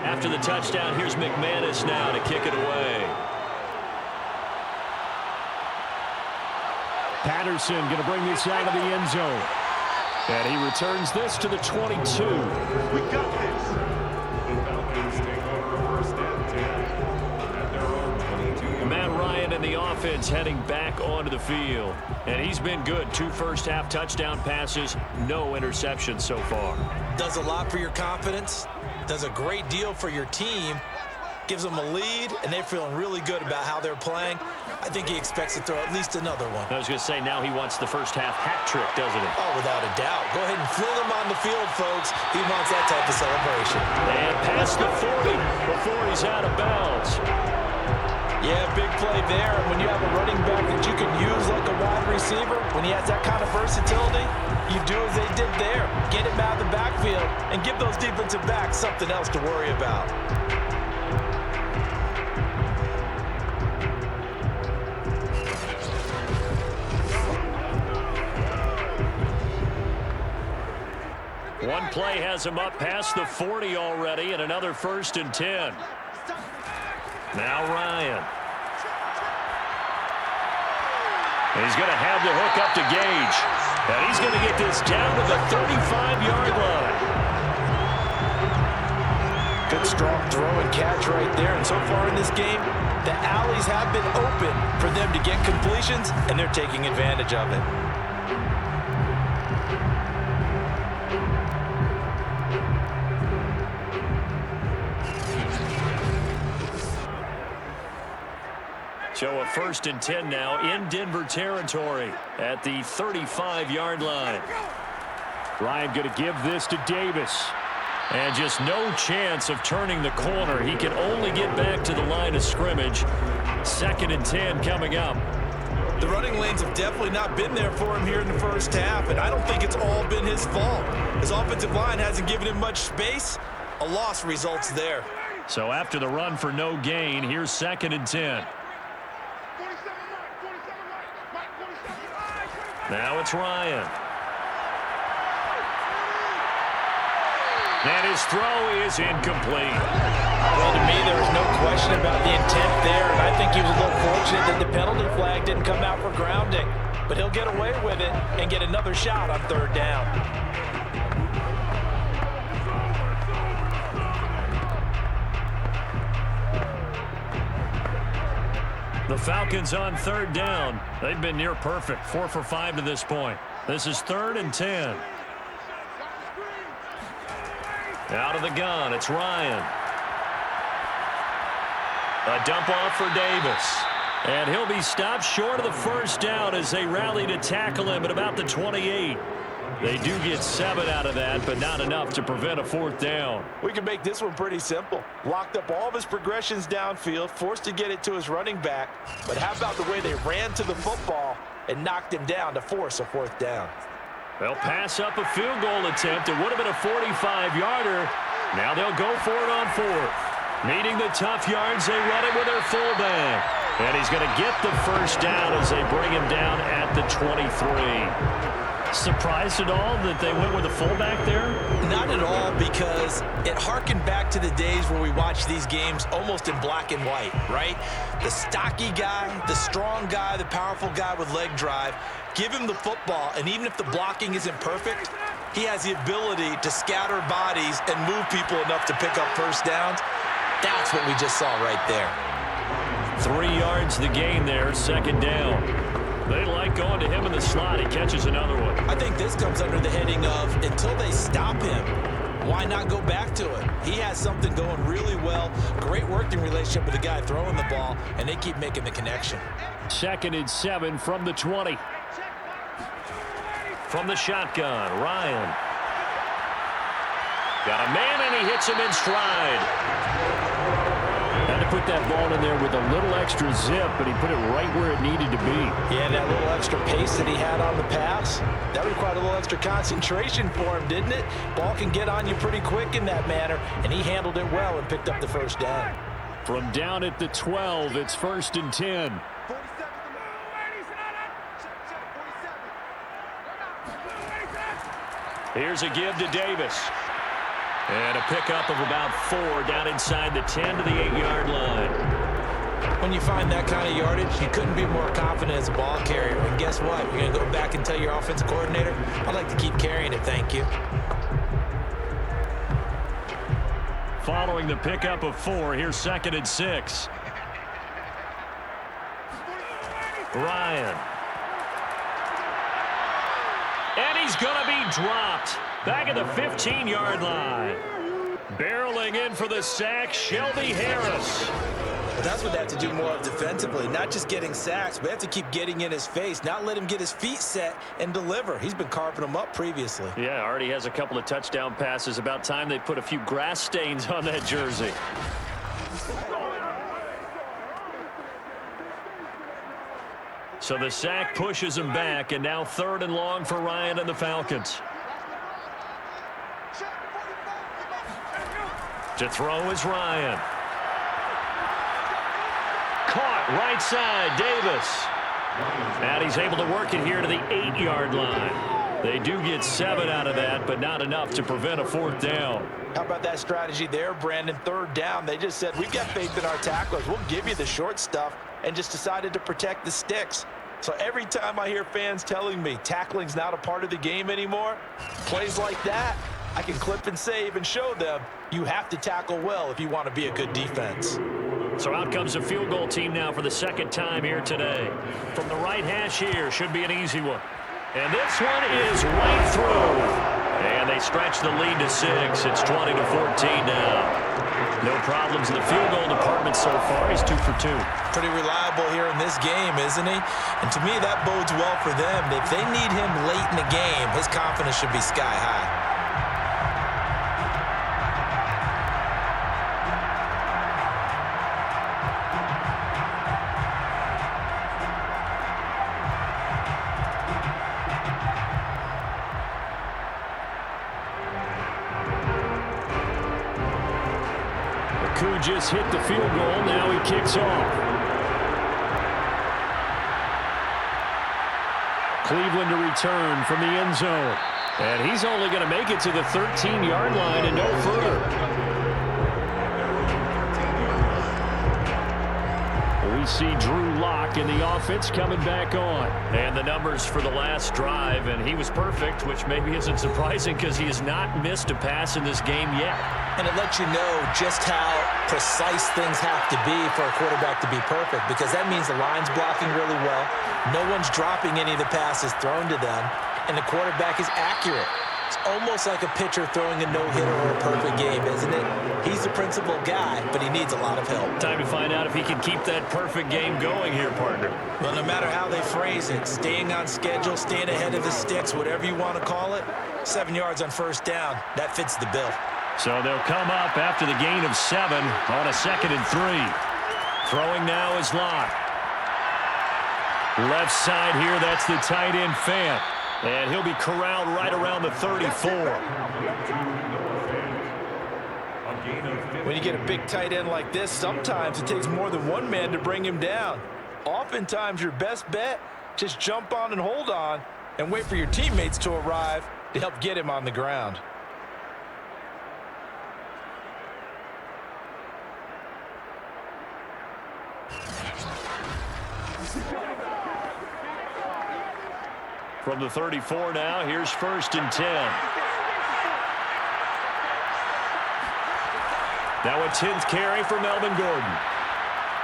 Speaker 2: After the touchdown, here's McManus now to kick it away.
Speaker 4: Patterson going to bring this out of the end zone. And he returns this to the 22.
Speaker 5: We got this. The Falcons take over first and 10 at their own 22.
Speaker 2: Matt Ryan and the offense heading back onto the field. And he's been good. 2 first-half touchdown passes, no interceptions so far.
Speaker 3: Does a lot for your confidence. Does a great deal for your team. Gives them a lead, and they're feeling really good about how they're playing. I think he expects to throw at least another one.
Speaker 2: I was going to say, now he wants the first-half hat trick, doesn't he?
Speaker 3: Oh, without a doubt. Go ahead and fling him on the field, folks. He wants that type of celebration.
Speaker 2: And past the 40 before he's out of bounds.
Speaker 3: Yeah, big play there. And when you have a running back that you can use like a wide receiver, when he has that kind of versatility, you do as they did there. Get him out of the backfield and give those defensive backs something else to worry about.
Speaker 2: One play has him up past the 40 already, and another 1st and 10. Now Ryan. And he's going to have the hook up to Gage. And he's going to get this down to the 35-yard line.
Speaker 3: Good strong throw and catch right there. And so far in this game, the alleys have been open for them to get completions, and they're taking advantage of it.
Speaker 2: So a 1st and 10 now in Denver territory at the 35-yard line.
Speaker 4: Ryan going to give this to Davis.
Speaker 2: And just no chance of turning the corner. He can only get back to the line of scrimmage. 2nd and 10 coming up.
Speaker 3: The running lanes have definitely not been there for him here in the first half, and I don't think it's all been his fault. His offensive line hasn't given him much space. A loss results there.
Speaker 2: So after the run for no gain, here's 2nd and 10. Now it's Ryan. And his throw is incomplete.
Speaker 3: Well, to me, there is no question about the intent there, and I think he was a little fortunate that the penalty flag didn't come out for grounding. But he'll get away with it and get another shot on 3rd down.
Speaker 2: The Falcons on 3rd down. They've been near perfect. 4 for 5 to this point. This is 3rd and 10. Out of the gun, it's Ryan. A dump off for Davis. And he'll be stopped short of the 1st down as they rally to tackle him at about the 28. They do get 7 out of that, but not enough to prevent a 4th down.
Speaker 3: We can make this one pretty simple. Locked up all of his progressions downfield, forced to get it to his running back. But how about the way they ran to the football and knocked him down to force a 4th down?
Speaker 2: They'll pass up a field goal attempt. It would have been a 45-yarder. Now they'll go for it on 4th. Needing the tough yards, they run it with their fullback. And he's going to get the 1st down as they bring him down at the 23. Surprised at all that they went with a fullback there?
Speaker 3: Not at all, because it harkened back to the days where we watched these games almost in black and white, right? The stocky guy, the strong guy, the powerful guy with leg drive. Give him the football, and even if the blocking isn't perfect, he has the ability to scatter bodies and move people enough to pick up 1st downs. That's what we just saw right there.
Speaker 2: 3 yards the gain there, 2nd down. They like going to him in the slot. He catches another one.
Speaker 3: I think this comes under the heading of, until they stop him, why not go back to it? He has something going really well. Great working relationship with the guy throwing the ball, and they keep making the connection.
Speaker 4: 2nd and 7 from the 20.
Speaker 2: From the shotgun, Ryan. Got a man, and he hits him in stride. Had to put that ball in there with a little extra zip, but he put it right where it needed to be.
Speaker 3: Yeah, that little extra pace that he had on the pass, that required a little extra concentration for him, didn't it? Ball can get on you pretty quick in that manner, and he handled it well and picked up the first down.
Speaker 2: From down at the 12, it's 1st and 10. Here's a give to Davis. And a pickup of about 4 down inside the 10 to the 8-yard line.
Speaker 3: When you find that kind of yardage, you couldn't be more confident as a ball carrier. And guess what? You're going to go back and tell your offensive coordinator, I'd like to keep carrying it, thank you.
Speaker 2: Following the pickup of 4, here's 2nd and 6. Ryan. And he's going to be dropped. Back at the 15-yard line. Barreling in for the sack, Shelby Harris.
Speaker 3: Well, that's what they have to do more of defensively, not just getting sacks, but they have to keep getting in his face, not let him get his feet set and deliver. He's been carving them up previously.
Speaker 2: Yeah, already has a couple of touchdown passes. About time they put a few grass stains on that jersey. So the sack pushes him back, and now 3rd and long for Ryan and the Falcons. To throw is Ryan. Caught right side, Davis. And he's able to work it here to the 8-yard line. They do get 7 out of that, but not enough to prevent a 4th down.
Speaker 3: How about that strategy there, Brandon? 3rd down, they just said, we've got faith in our tacklers. We'll give you the short stuff, and just decided to protect the sticks. So every time I hear fans telling me tackling's not a part of the game anymore, plays like that, I can clip and save and show them you have to tackle well if you want to be a good defense.
Speaker 2: So out comes a field goal team now for the 2nd time here today. From the right hash here, should be an easy one. And this one is right through. And they stretch the lead to 6. It's 20-14 now. No problems in the field goal department so far. He's 2 for 2.
Speaker 3: Pretty reliable here in this game, isn't he? And to me, that bodes well for them. If they need him late in the game, his confidence should be sky high.
Speaker 2: Just hit the field goal. Now he kicks off. Cleveland to return from the end zone. And he's only going to make it to the 13-yard line and no further. We see Drew Lock in the offense coming back on. And the numbers for the last drive, and he was perfect, which maybe isn't surprising because he has not missed a pass in this game yet.
Speaker 3: And it lets you know just how precise things have to be for a quarterback to be perfect, because that means the line's blocking really well, no one's dropping any of the passes thrown to them, and the quarterback is accurate. It's almost like a pitcher throwing a no-hitter or a perfect game, isn't it? He's the principal guy, but he needs a lot of help.
Speaker 2: Time to find out if he can keep that perfect game going here, partner.
Speaker 3: Well, no matter how they phrase it, staying on schedule, staying ahead of the sticks, whatever you want to call it, 7 yards on 1st down, that fits the bill.
Speaker 2: So they'll come up after the gain of 7 on a 2nd and 3. Throwing now is Locke. Left side here, that's the tight end Fant. And he'll be corralled right around the 34.
Speaker 3: When you get a big tight end like this, sometimes it takes more than one man to bring him down. Oftentimes your best bet, just jump on and hold on and wait for your teammates to arrive to help get him on the ground.
Speaker 2: From the 34 now, here's 1st and 10. Now a 10th carry for Melvin Gordon.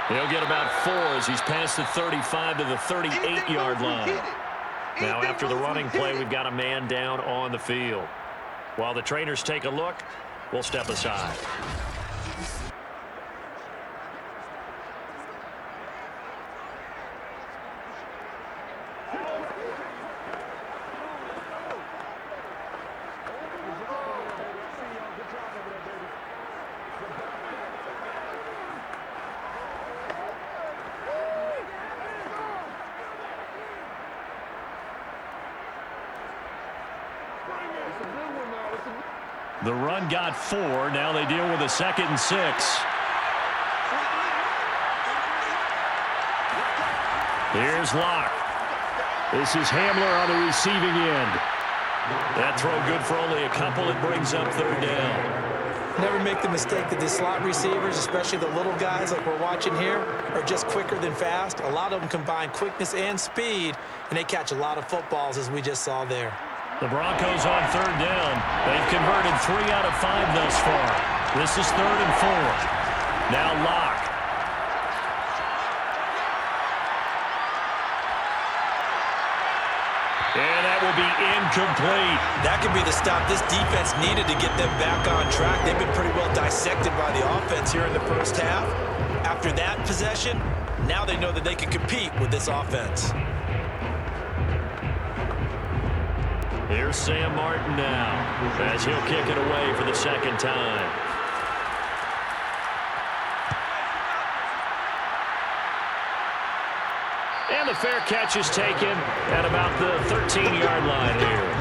Speaker 2: He'll get about 4 as he's past the 35 to the 38-yard line. Now after the running play, we've got a man down on the field. While the trainers take a look, we'll step aside. The run got 4. Now they deal with a 2nd and 6. Here's Locke. This is Hamler on the receiving end. That throw good for only a couple. It brings up 3rd down.
Speaker 3: Never make the mistake that the slot receivers, especially the little guys like we're watching here, are just quicker than fast. A lot of them combine quickness and speed, and they catch a lot of footballs, as we just saw there.
Speaker 2: The Broncos on 3rd down. They've converted 3 out of 5 thus far. This is 3rd and 4. Now Locke. And that will be incomplete.
Speaker 3: That could be the stop this defense needed to get them back on track. They've been pretty well dissected by the offense here in the first half. After that possession, now they know that they can compete with this offense.
Speaker 2: Here's Sam Martin now, as he'll kick it away for the 2nd time. And the fair catch is taken at about the 13-yard line here.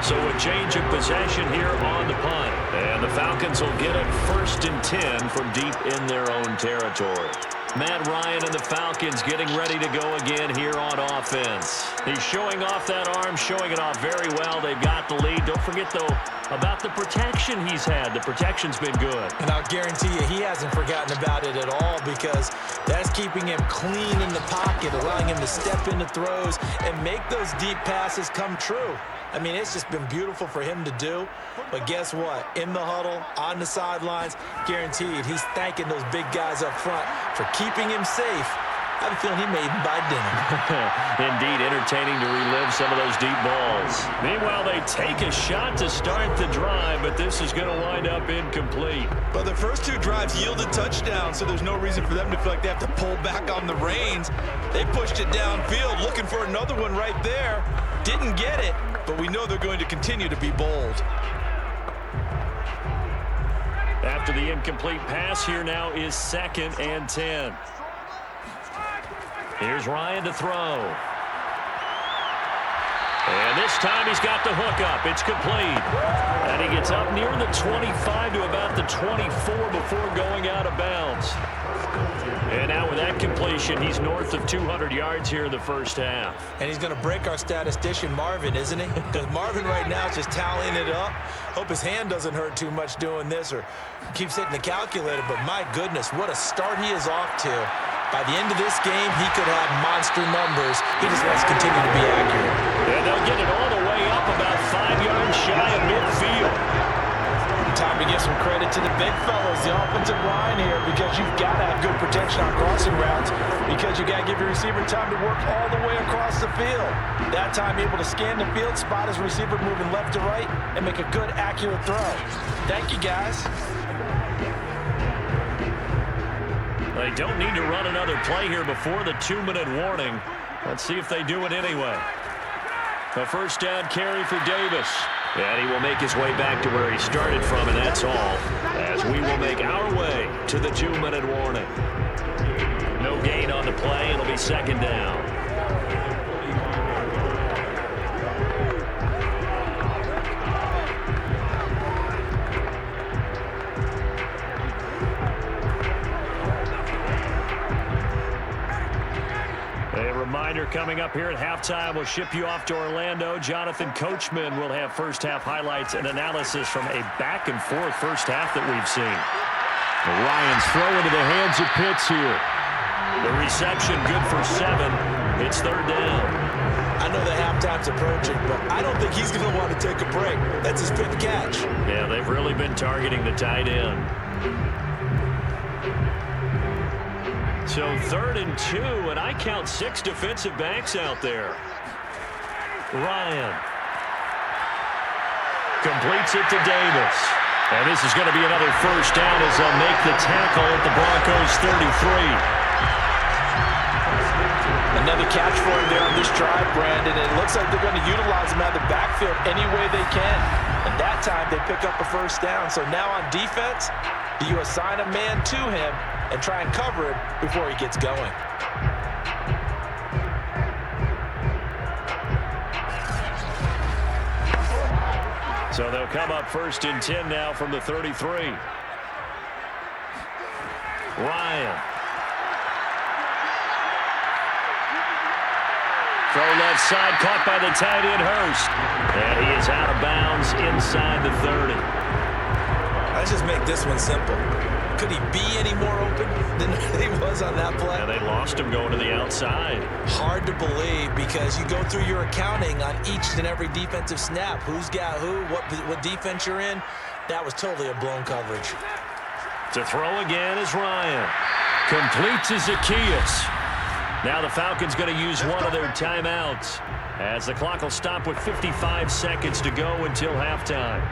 Speaker 2: So a change of possession here on the punt. And the Falcons will get it 1st and 10 from deep in their own territory. Matt Ryan and the Falcons getting ready to go again here on offense. He's showing off that arm, showing it off very well. They've got the lead. Don't forget, though, about the protection he's had. The protection's been good.
Speaker 3: And I'll guarantee you he hasn't forgotten about it at all, because that's keeping him clean in the pocket, allowing him to step into throws and make those deep passes come true. I mean, it's just been beautiful for him to do. But guess what? In the huddle, on the sidelines, guaranteed he's thanking those big guys up front for keeping him safe. I have a feeling he may even buy dinner.
Speaker 2: Indeed, entertaining to relive some of those deep balls. Meanwhile, they take a shot to start the drive, but this is going to wind up incomplete.
Speaker 3: But the first 2 drives yielded touchdowns, so there's no reason for them to feel like they have to pull back on the reins. They pushed it downfield, looking for another one right there. Didn't get it, but we know they're going to continue to be bold.
Speaker 2: After the incomplete pass, here now is 2nd and 10. Here's Ryan to throw. And this time he's got the hook up. It's complete. And he gets up near the 25 to about the 24 before going out of bounds. And now with that completion, he's north of 200 yards here in the first half.
Speaker 3: And he's going to break our statistician, Marvin, isn't he? Because Marvin right now is just tallying it up. Hope his hand doesn't hurt too much doing this or keeps hitting the calculator. But my goodness, what a start he is off to. By the end of this game, he could have monster numbers. He just has to continue to be accurate.
Speaker 2: And they'll get it all the way up about 5 yards shy of midfield.
Speaker 3: Time to give some credit to the big fellas, the offensive line here, because you've got to have good protection on crossing routes, because you got to give your receiver time to work all the way across the field. That time able to scan the field, spot his receiver moving left to right, and make a good, accurate throw. Thank you, guys.
Speaker 2: They don't need to run another play here before the 2-minute warning. Let's see if they do it anyway. A 1st down carry for Davis. And he will make his way back to where he started from, and that's all, as we will make our way to the 2-minute warning. No gain on the play. It'll be 2nd down. Reminder coming up here at halftime, we'll ship you off to Orlando. Jonathan Coachman will have first half highlights and analysis from a back-and-forth first half that we've seen.
Speaker 4: Ryan's throw into the hands of Pitts here.
Speaker 2: The reception good for 7. It's 3rd down.
Speaker 3: I know that halftime's approaching, but I don't think he's going to want to take a break. That's his 5th catch.
Speaker 2: Yeah, they've really been targeting the tight end. So 3rd and 2, and I count 6 defensive backs out there. Ryan completes it to Davis. And this is going to be another first down as they'll make the tackle at the Broncos 33.
Speaker 3: Another catch for him there on this drive, Brandon. And it looks like they're going to utilize him out of the backfield any way they can. And that time they pick up a first down. So now on defense, do you assign a man to him and try and cover it before he gets going?
Speaker 2: So they'll come up 1st and 10 now from the 33. Ryan. Throw left side, caught by the tight end Hurst. And he is out of bounds inside the 30.
Speaker 3: Let's just make this one simple. Could he be any more open than he was on that play?
Speaker 2: And they lost him going to the outside.
Speaker 3: Hard to believe because you go through your accounting on each and every defensive snap. Who's got who, what defense you're in. That was totally a blown coverage.
Speaker 2: To throw again is Ryan. Complete to Zacchaeus. Now the Falcons going to use one of their timeouts as the clock will stop with 55 seconds to go until halftime.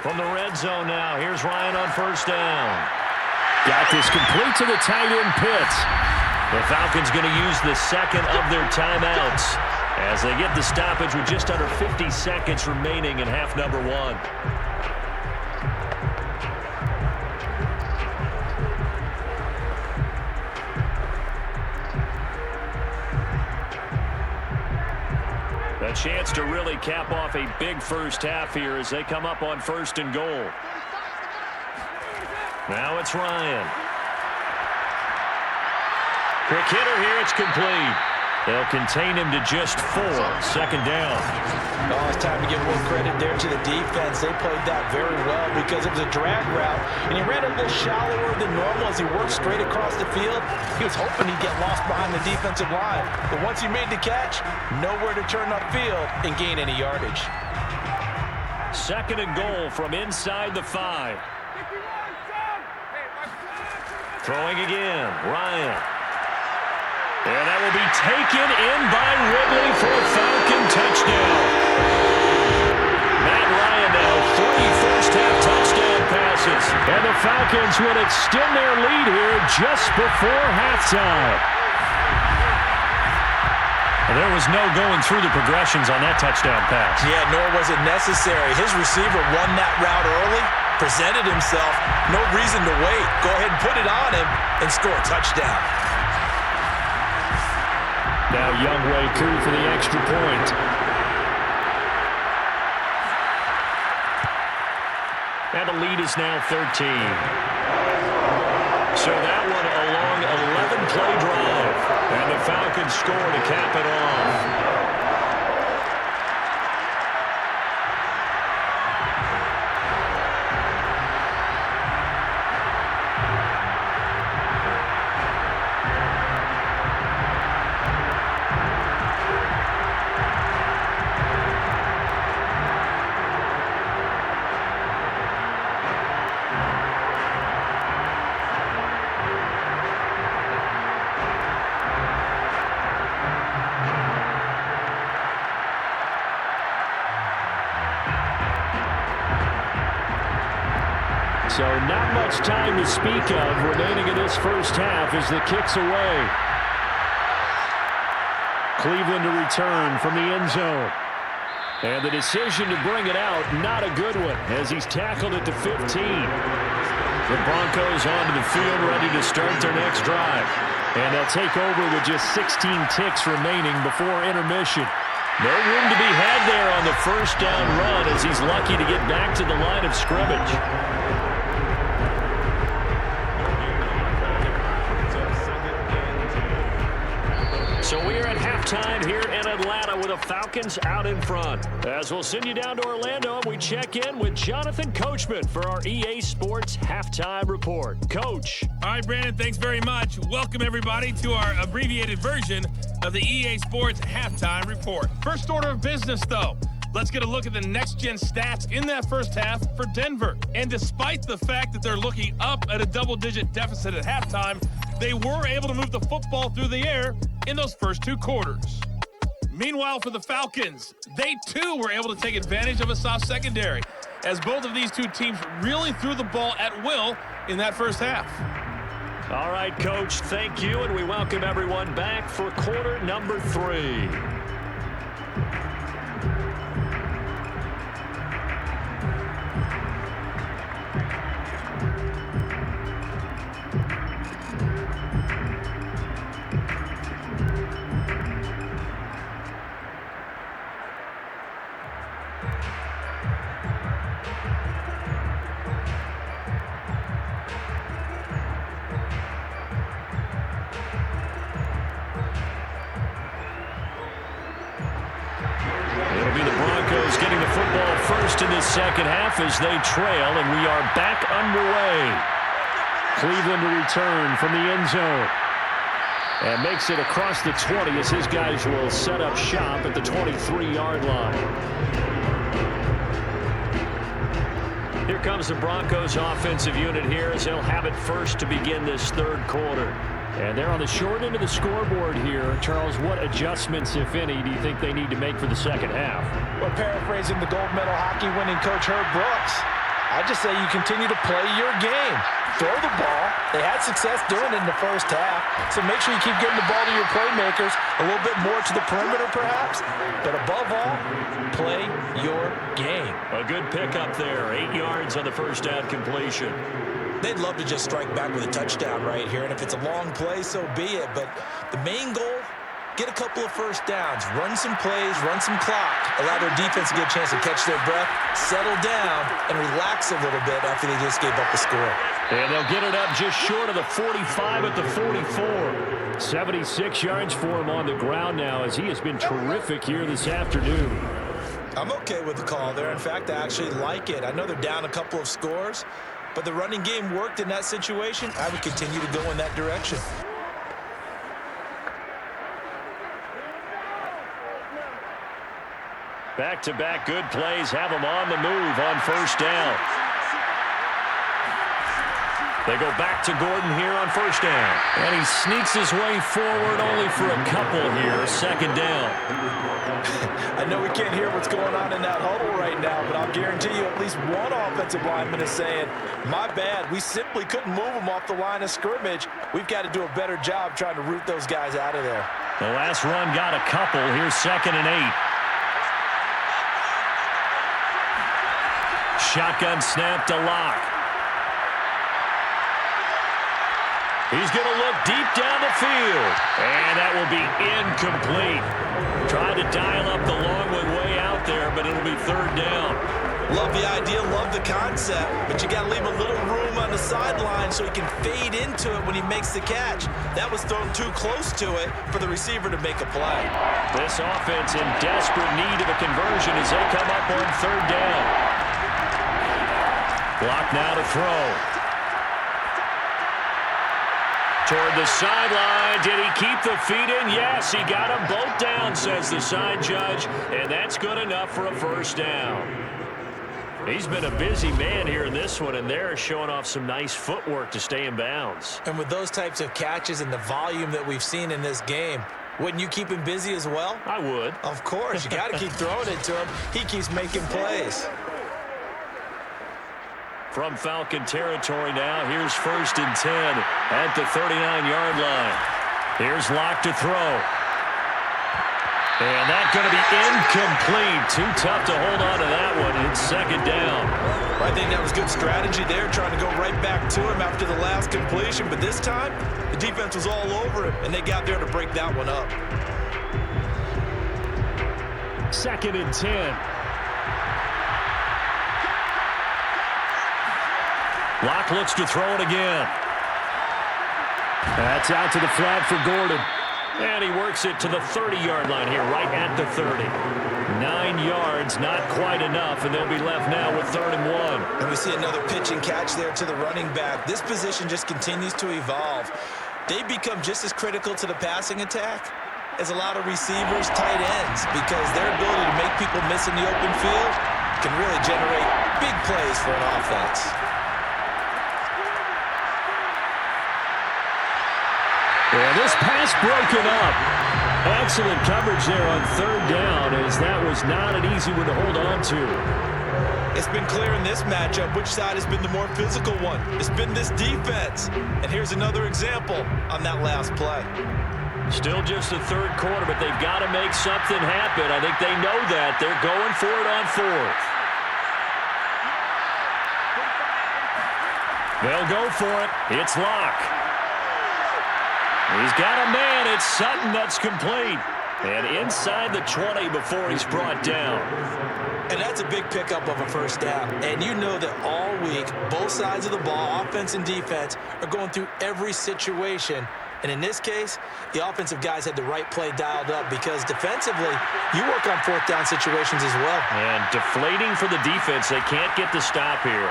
Speaker 2: From the red zone now, here's Ryan on 1st down.
Speaker 4: Got this complete to the tight end Pitts.
Speaker 2: The Falcons going to use the second of their timeouts as they get the stoppage with just under 50 seconds remaining in half number 1. A chance to really cap off a big first half here as they come up on 1st and goal. Now it's Ryan. Quick hitter here, it's complete. They'll contain him to just 4. 2nd down.
Speaker 3: Oh, it's time to give more credit there to the defense. They played that very well because it was a drag route, and he ran a little shallower than normal as he worked straight across the field. He was hoping he'd get lost behind the defensive line, but once he made the catch, nowhere to turn upfield and gain any yardage.
Speaker 2: 2nd and goal from inside the 5. Throwing again, Ryan. And that will be taken in by Ridley for a Falcon touchdown. Matt Ryan now 3 first-half touchdown passes.
Speaker 4: And the Falcons would extend their lead here just before halftime.
Speaker 2: And there was no going through the progressions on that touchdown pass.
Speaker 3: Yeah, nor was it necessary. His receiver won that route early, presented himself, no reason to wait. Go ahead and put it on him and score a touchdown.
Speaker 4: Now Youngway coup for the extra point.
Speaker 2: And the lead is now 13. So that one a long 11-play drive. And the Falcons score to cap it off.
Speaker 4: So not much time to speak of remaining in this first half as the kick's away. Cleveland to return from the end zone. And the decision to bring it out, not a good one, as he's tackled at the 15. The Broncos onto the field ready to start their next drive. And they'll take over with just 16 ticks remaining before intermission. No room to be had there on the first down run as he's lucky to get back to the line of scrimmage.
Speaker 2: So we are at halftime here in Atlanta with the Falcons out in front. As we'll send you down to Orlando, and we check in with Jonathan Coachman for our EA Sports Halftime Report. Coach.
Speaker 6: All right, Brandon, thanks very much. Welcome, everybody, to our abbreviated version of the EA Sports Halftime Report. First order of business, though. Let's get a look at the next-gen stats in that first half for Denver. And despite the fact that they're looking up at a double-digit deficit at halftime, they were able to move the football through the air in those first 2 quarters. Meanwhile, for the Falcons, they too were able to take advantage of a soft secondary, as both of these 2 teams really threw the ball at will in that first half.
Speaker 2: All right, Coach, thank you, and we welcome everyone back for quarter number 3. second half as they trail, and we are back underway.
Speaker 4: Cleveland to return from the end zone. And makes it across the 20 as his guys will set up shop at the 23-yard line.
Speaker 2: Here comes the Broncos offensive unit here as they'll have it first to begin this third quarter.
Speaker 4: And they're on the short end of the scoreboard here. Charles, what adjustments, if any, do you think they need to make for the second half?
Speaker 3: Well, paraphrasing the gold medal hockey winning coach Herb Brooks, I just say you continue to play your game. Throw the ball. They had success doing it in the first half, so make sure you keep getting the ball to your playmakers, a little bit more to the perimeter perhaps, but above all, play your game.
Speaker 2: A good pickup there, 8 yards on the first down completion.
Speaker 3: They'd love to just strike back with a touchdown right here, and if it's a long play, so be it, but the main goal, get a couple of first downs, run some plays, run some clock, allow their defense to get a chance to catch their breath, settle down, and relax a little bit after they just gave up the score.
Speaker 2: And they'll get it up just short of the 45 at the 44.
Speaker 4: 76 yards for him on the ground now as he has been terrific here this afternoon.
Speaker 3: I'm okay with the call there. In fact, I actually like it. I know they're down a couple of scores, but the running game worked in that situation. I would continue to go in that direction.
Speaker 2: Back-to-back good plays have them on the move on first down. They go back to Gordon here on first down. And he sneaks his way forward only for a couple here. Second down.
Speaker 3: I know we can't hear what's going on in that huddle right now, but I'll guarantee you at least one offensive lineman is saying, my bad, we simply couldn't move them off the line of scrimmage. We've got to do a better job trying to root those guys out of there.
Speaker 2: The last run got a couple. Here's 2nd and 8. Shotgun snap to Locke. He's going to look deep down the field. And that will be incomplete. Tried to dial up the long one way out there, but it'll be 3rd down.
Speaker 3: Love the idea, love the concept, but you got to leave a little room on the sideline so he can fade into it when he makes the catch. That was thrown too close to it for the receiver to make a play.
Speaker 2: This offense in desperate need of a conversion as they come up on 3rd down. Block now to throw. Toward the sideline. Did he keep the feet in? Yes, he got them both down, says the side judge, and that's good enough for a first down. He's been a busy man here in this one, and they're showing off some nice footwork to stay in bounds.
Speaker 3: And with those types of catches and the volume that we've seen in this game, wouldn't you keep him busy as well?
Speaker 2: I would.
Speaker 3: Of course. You got to keep throwing it to him. He keeps making plays.
Speaker 2: From Falcon territory now, here's 1st and 10 at the 39-yard line. Here's Locke to throw. And that's going to be incomplete. Too tough to hold on to that one. It's 2nd down.
Speaker 3: I think that was good strategy there, trying to go right back to him after the last completion. But this time, the defense was all over him, and they got there to break that one up.
Speaker 4: 2nd and 10.
Speaker 2: Locke looks to throw it again.
Speaker 4: That's out to the flat for Gordon.
Speaker 2: And he works it to the 30-yard line here, right at the 30. 9 yards, not quite enough, and they'll be left now with 3rd and 1.
Speaker 3: And we see another pitch and catch there to the running back. This position just continues to evolve. They become just as critical to the passing attack as a lot of receivers, tight ends, because their ability to make people miss in the open field can really generate big plays for an offense.
Speaker 4: And this pass broken up. Excellent coverage there on 3rd down, as that was not an easy one to hold on to.
Speaker 3: It's been clear in this matchup which side has been the more physical one. It's been this defense. And here's another example on that last play.
Speaker 2: Still just the 3rd quarter, but they've got to make something happen. I think they know that. They're going for it on 4th. They'll go for it. It's Locke. He's got a man. It's Sutton that's complete. And inside the 20 before he's brought down.
Speaker 3: And that's a big pickup of a first down. And you know that all week, both sides of the ball, offense and defense, are going through every situation And in this case, the offensive guys had the right play dialed up because defensively, you work on fourth down situations as well.
Speaker 2: And deflating for the defense. They can't get the stop here.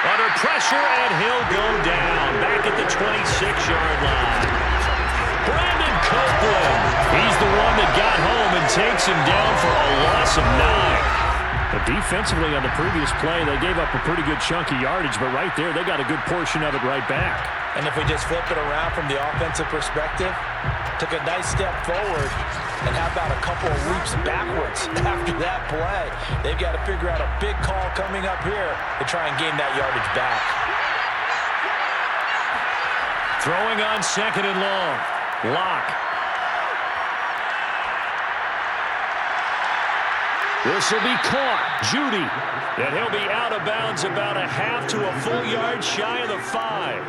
Speaker 2: Under pressure, and he'll go down. Back at the 26-yard line. Brandon Copeland. He's the one that got home and takes him down for a loss of 9. But defensively on the previous play, they gave up a pretty good chunk of yardage, but right there, they got a good portion of it right back.
Speaker 3: And if we just flip it around from the offensive perspective, took a nice step forward, and how about a couple of leaps backwards after that play? They've got to figure out a big call coming up here to try and gain that yardage back.
Speaker 2: Throwing on 2nd and long. Lock. This will be caught. Judy. And he'll be out of bounds about a half to a full yard shy of the 5.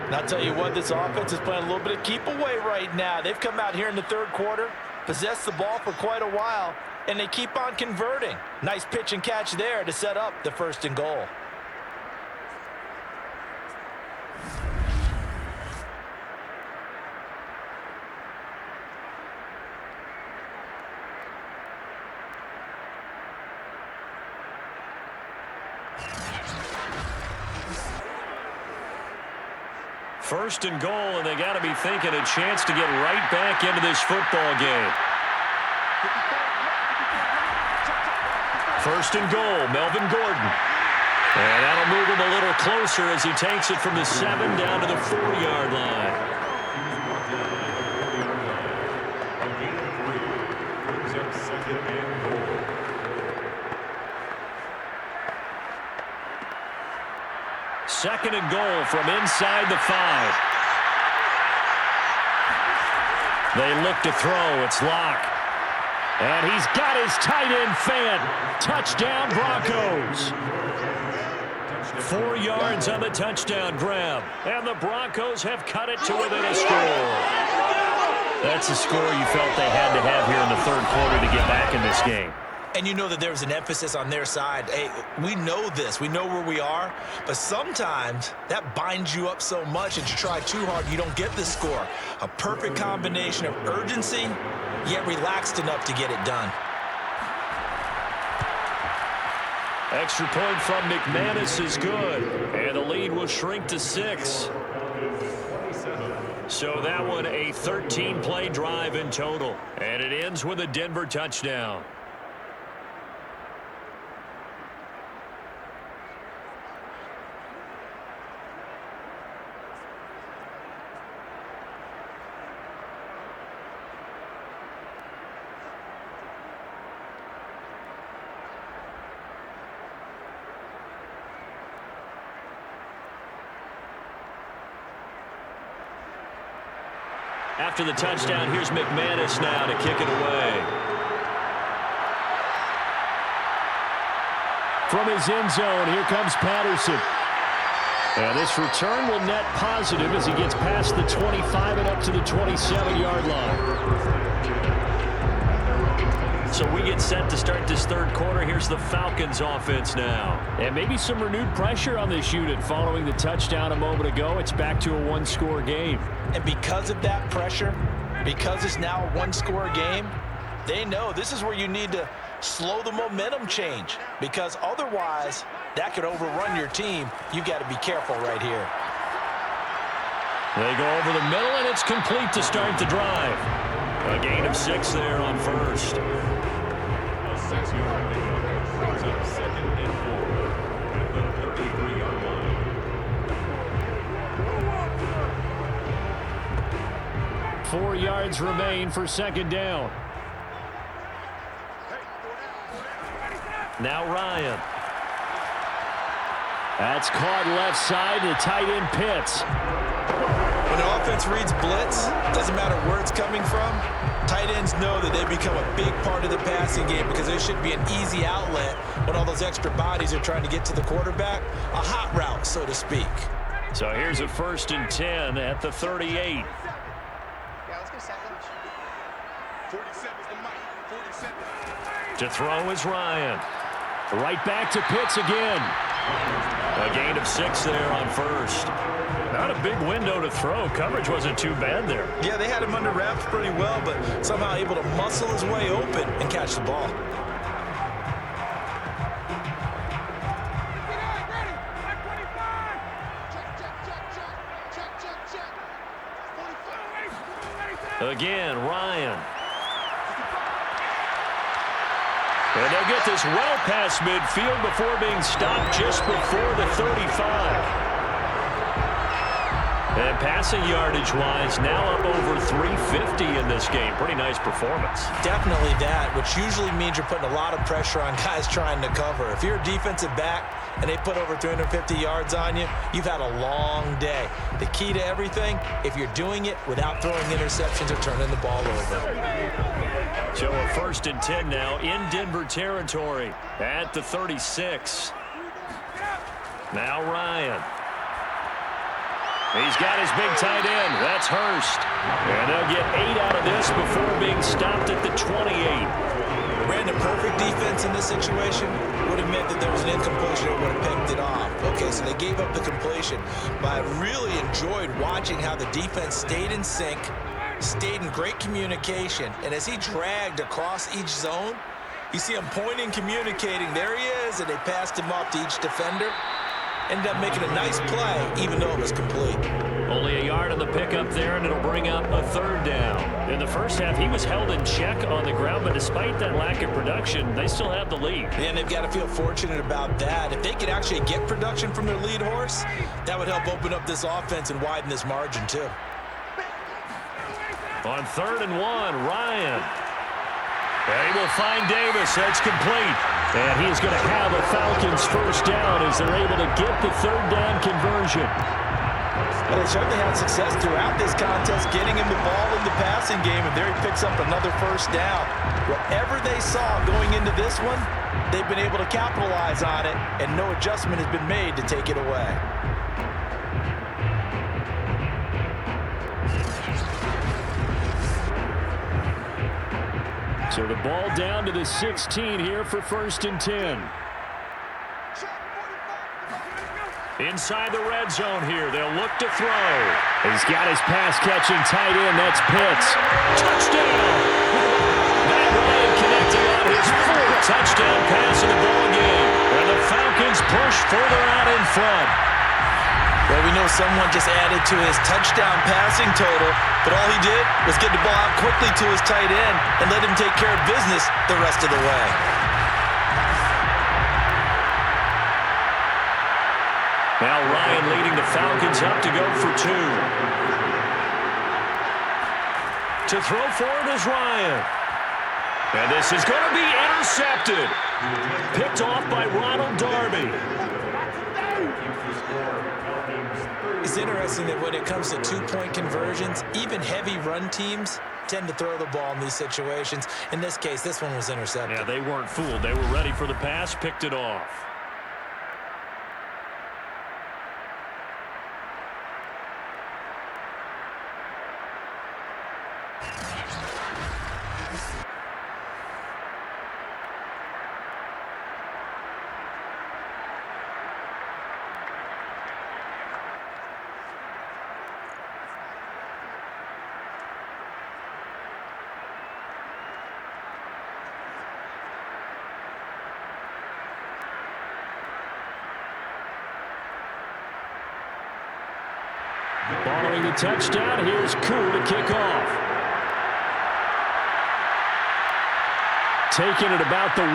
Speaker 3: And I'll tell you what, this offense is playing a little bit of keep away right now. They've come out here in the third quarter, possessed the ball for quite a while, and they keep on converting. Nice pitch and catch there to set up the 1st and goal.
Speaker 2: First and goal, and they got to be thinking a chance to get right back into this football game. First and goal, Melvin Gordon. And that'll move him a little closer as he takes it from the 7 down to the 4-yard line. Second and goal from inside the 5. They look to throw. It's Locke. And he's got his tight end fan. Touchdown, Broncos. 4 yards on the touchdown grab. And the Broncos have cut it to within a score. That's a score you felt they had to have here in the third quarter to get back in this game.
Speaker 3: And you know that there was an emphasis on their side. Hey, we know this. We know where we are. But sometimes that binds you up so much that you try too hard, you don't get the score. A perfect combination of urgency, yet relaxed enough to get it done.
Speaker 2: Extra point from McManus is good. And the lead will shrink to 6. So that one a 13-play drive in total. And it ends with a Denver touchdown. After the touchdown, here's McManus now to kick it away.
Speaker 4: From his end zone, here comes Patterson. And this return will net positive as he gets past the 25 and up to the 27-yard line.
Speaker 2: So we get set to start this third quarter. Here's the Falcons offense now.
Speaker 4: And maybe some renewed pressure on this unit following the touchdown a moment ago. It's back to a one-score game.
Speaker 3: And because of that pressure, because it's now a one-score game, they know this is where you need to slow the momentum change, because otherwise that could overrun your team. You've got to be careful right here.
Speaker 2: They go over the middle, and it's complete to start the drive. A gain of 6 there on first.
Speaker 5: Brings up 2nd and 4 at the 33-yard line.
Speaker 4: 4 yards remain for 2nd down.
Speaker 2: Now Ryan.
Speaker 4: That's caught left side. The tight end Pitts.
Speaker 3: When the offense reads blitz, doesn't matter where it's coming from, tight ends know that they become a big part of the passing game because there should be an easy outlet when all those extra bodies are trying to get to the quarterback. A hot route, so to speak.
Speaker 2: So here's a 1st and 10 at the 38.
Speaker 7: Yeah, let's go 7.
Speaker 5: 47's the mic. 47.
Speaker 2: To throw is Ryan.
Speaker 4: Right back to Pitts again.
Speaker 2: A gain of 6 there on first. Not a big window to throw. Coverage wasn't too bad there.
Speaker 3: Yeah, they had him under wraps pretty well, but somehow able to muscle his way open and catch the ball.
Speaker 2: Again, Ryan. And they'll get this well past midfield before being stopped just before the 35. And passing yardage-wise, now up over 350 in this game. Pretty nice performance.
Speaker 3: Definitely that, which usually means you're putting a lot of pressure on guys trying to cover. If you're a defensive back and they put over 350 yards on you, you've had a long day. The key to everything, if you're doing it without throwing interceptions or turning the ball over.
Speaker 2: So a 1st and 10 now in Denver territory at the 36. Now Ryan. He's got his big tight end. That's Hurst. And they'll get 8 out of this before being stopped at the 28.
Speaker 3: Ran the perfect defense in this situation. Would have meant that there was an incompletion or would have picked it off. Okay, so they gave up the completion. But I really enjoyed watching how the defense stayed in sync, stayed in great communication. And as he dragged across each zone, you see him pointing, communicating. There he is, and they passed him off to each defender. Ended up making a nice play, even though it was complete.
Speaker 2: Only a yard on the pickup there, and it'll bring up a 3rd down. In the first half, he was held in check on the ground, but despite that lack of production, they still have the lead.
Speaker 3: And they've got to feel fortunate about that. If they could actually get production from their lead horse, that would help open up this offense and widen this margin, too.
Speaker 2: On 3rd and 1, Ryan. And he will find Davis. That's complete. And he's going to have a Falcons 1st down as they're able to get the 3rd down conversion.
Speaker 3: Well, they certainly had success throughout this contest, getting him the ball in the passing game, and there he picks up another 1st down. Whatever they saw going into this one, they've been able to capitalize on it, and no adjustment has been made to take it away.
Speaker 2: So the ball down to the 16 here for 1st and 10. Inside the red zone here. They'll look to throw. He's got his pass-catching tight end. That's Pitts. Touchdown! Matt Ryan connecting on his 4th touchdown pass in the ball game. And the Falcons push further out in front.
Speaker 3: Well, we know someone just added to his touchdown passing total, but all he did was get the ball out quickly to his tight end and let him take care of business the rest of the way.
Speaker 2: Now Ryan leading the Falcons up to go for 2. To throw forward is Ryan. And this is going to be intercepted. Picked off by Ronald Darby.
Speaker 3: It's interesting that when it comes to 2-point conversions, even heavy run teams tend to throw the ball in these situations. In this case, this one was intercepted.
Speaker 2: Yeah, they weren't fooled. They were ready for the pass, picked it off. Following the touchdown, here's Koo to kick off. Taking it about the 1.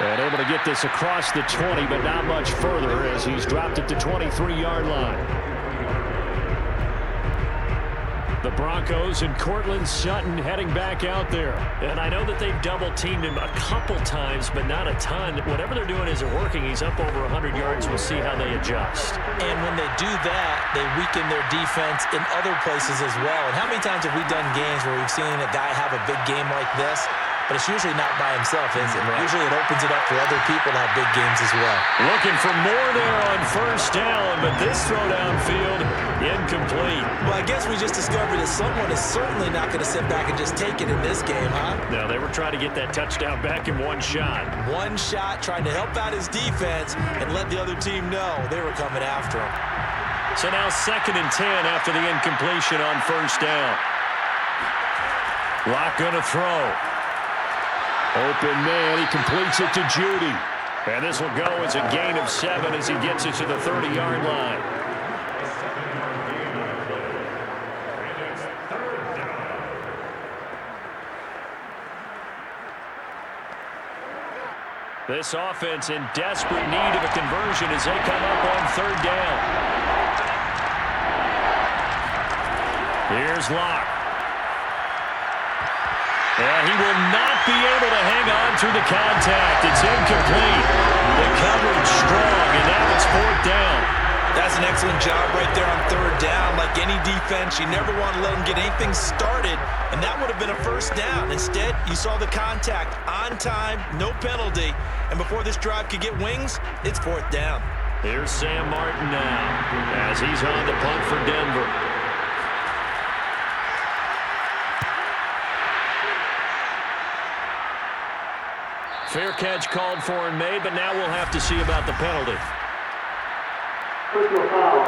Speaker 2: And able to get this across the 20, but not much further as he's dropped it to 23-yard line. The Broncos and Cortland Sutton heading back out there. And I know that they've double-teamed him a couple times, but not a ton. Whatever they're doing isn't working. He's up over 100 yards. We'll see how they adjust.
Speaker 3: And when they do that, they weaken their defense in other places as well. And how many times have we done games where we've seen a guy have a big game like this, but it's usually not by himself, is it? Right. Usually it opens it up for other people to have big games as well.
Speaker 2: Looking for more there on first down, but this throw downfield, incomplete.
Speaker 3: Well, I guess we just discovered that someone is certainly not going to sit back and just take it in this game, huh?
Speaker 2: No, they were trying to get that touchdown back in one shot.
Speaker 3: One shot, trying to help out his defense and let the other team know they were coming after him.
Speaker 2: So now 2nd and 10 after the incompletion on first down. Locke going to throw. Open man, he completes it to Judy. And this will go as a gain of 7 as he gets it to the 30-yard line. This offense in desperate need of a conversion as they come up on 3rd down. Here's Locke. And he will not be able to hang on through the contact. It's incomplete. The coverage strong, and now it's 4th down.
Speaker 3: That's an excellent job right there on 3rd down. Like any defense, you never want to let them get anything started, and that would have been a 1st down. Instead, you saw the contact on time, no penalty, and before this drive could get wings, it's 4th down.
Speaker 2: Here's Sam Martin now as he's on the punt for Denver. Fair catch called for and made, but now we'll have to see about the penalty.
Speaker 8: Personal foul.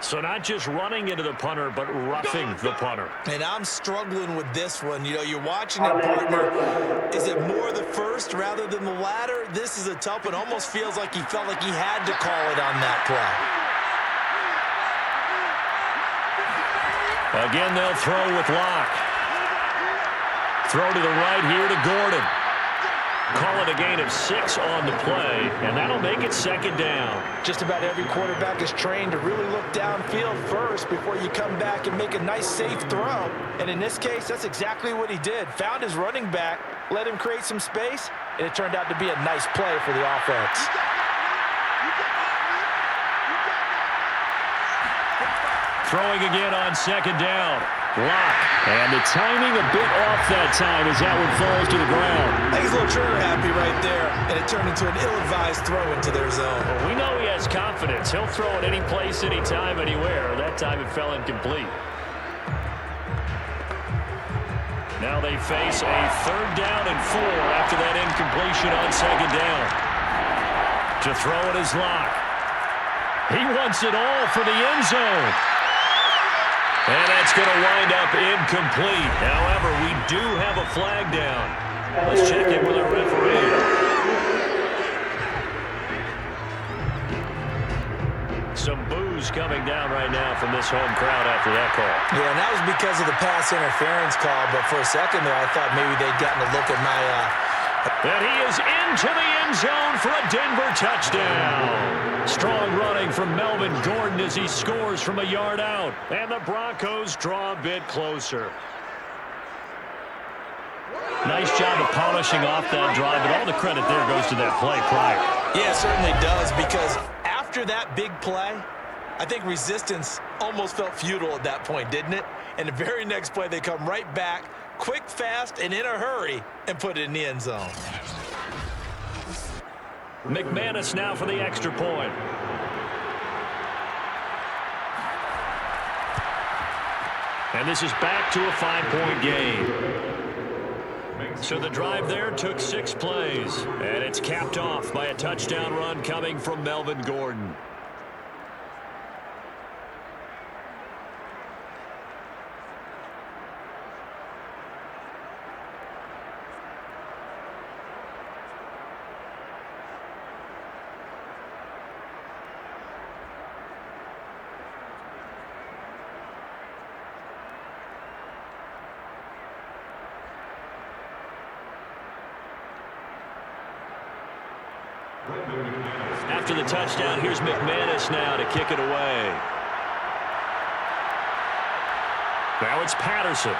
Speaker 2: So not just running into the punter, but roughing the punter.
Speaker 3: And I'm struggling with this one. You know, you're watching it, partner. Is it more the first rather than the latter? This is a tough one. Almost feels like he felt like he had to call it on that play.
Speaker 2: Again, they'll throw with Locke. Throw to the right here to Gordon. Call it a gain of 6 on the play, and that'll make it 2nd down.
Speaker 3: Just about every quarterback is trained to really look downfield first before you come back and make a nice, safe throw. And in this case, that's exactly what he did. Found his running back, let him create some space, and it turned out to be a nice play for the offense.
Speaker 2: Throwing again on 2nd down. Locke. And the timing a bit off that time as that one falls to the ground.
Speaker 3: I think he's a little trigger happy right there, and it turned into an ill-advised throw into their zone.
Speaker 2: Well, we know he has confidence. He'll throw it any place, anytime, anywhere. That time it fell incomplete. Now they face a 3rd down and 4 after that incompletion on 2nd down. To throw it is Locke. He wants it all for the end zone. And that's going to wind up incomplete. However, we do have a flag down. Let's check in with our referee. Some boos coming down right now from this home crowd after that call.
Speaker 3: Yeah, and that was because of the pass interference call. But for a second there, I thought maybe they'd gotten a look at my...
Speaker 2: And he is into the end zone for a Denver touchdown. Strong running from Melvin Gordon as he scores from a yard out. And the Broncos draw a bit closer. Nice job of polishing off that drive, but all the credit there goes to that play prior.
Speaker 3: Yeah, it certainly does, because after that big play, I think resistance almost felt futile at that point, didn't it? And the very next play, they come right back, quick, fast, and in a hurry, and put it in the end zone.
Speaker 2: McManus now for the extra point. And this is back to a 5-point game. So the drive there took 6 plays, and it's capped off by a touchdown run coming from Melvin Gordon. After the touchdown, here's McManus now to kick it away. Now it's Patterson.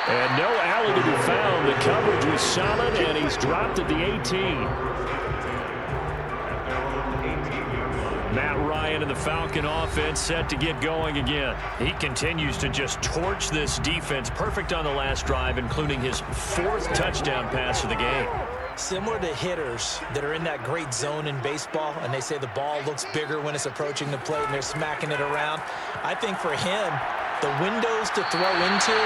Speaker 2: And no alley to be found. The coverage was solid, and he's dropped at the 18. Matt Ryan and the Falcon offense set to get going again. He continues to just torch this defense. Perfect on the last drive, including his 4th touchdown pass of the game.
Speaker 3: Similar to hitters that are in that great zone in baseball, and they say the ball looks bigger when it's approaching the plate and they're smacking it around. I think for him, the windows to throw into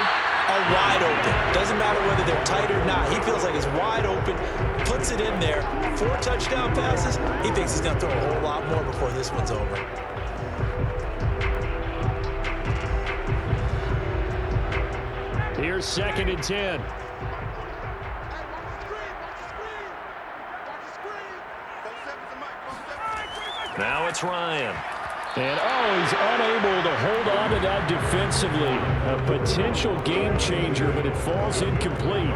Speaker 3: are wide open. Doesn't matter whether they're tight or not. He feels like it's wide open, puts it in there. 4 touchdown passes. He thinks he's going to throw a whole lot more before this one's over.
Speaker 4: Here's 2nd and 10.
Speaker 2: Now it's Ryan.
Speaker 4: And, he's unable to hold on to that defensively. A potential game changer, but it falls incomplete.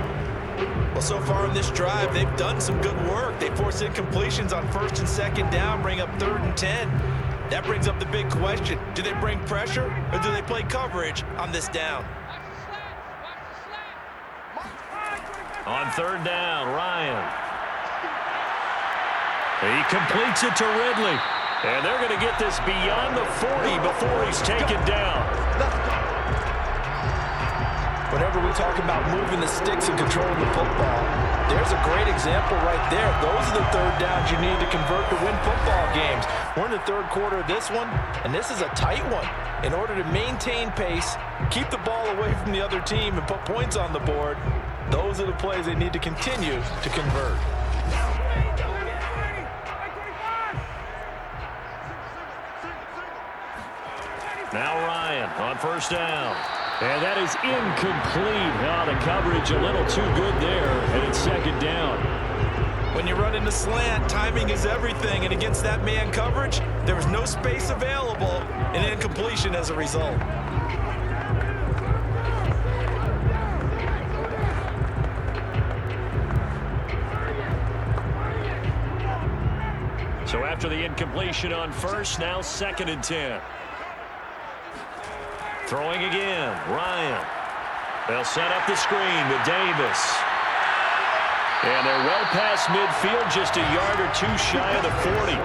Speaker 3: Well, so far in this drive, they've done some good work. They force incompletions on 1st and 2nd down, bring up 3rd and 10. That brings up the big question. Do they bring pressure or do they play coverage on this down?
Speaker 2: On 3rd down, Ryan. He completes it to Ridley. And they're going to get this beyond the 40 before he's taken down.
Speaker 3: Whenever we talk about moving the sticks and controlling the football, there's a great example right there. Those are the 3rd downs you need to convert to win football games. We're in the 3rd quarter of this one, and this is a tight one. In order to maintain pace, keep the ball away from the other team, and put points on the board, those are the plays they need to continue to convert.
Speaker 2: Now Ryan on 1st down.
Speaker 4: And that is incomplete. The coverage a little too good there, and it's 2nd down.
Speaker 3: When you run into slant, timing is everything, and against that man coverage, there was no space available, and incompletion as a result.
Speaker 2: So after the incompletion on 1st, now 2nd and 10. Throwing again, Ryan. They'll set up the screen with Davis. And they're well past midfield, just a yard or 2 shy of the 40.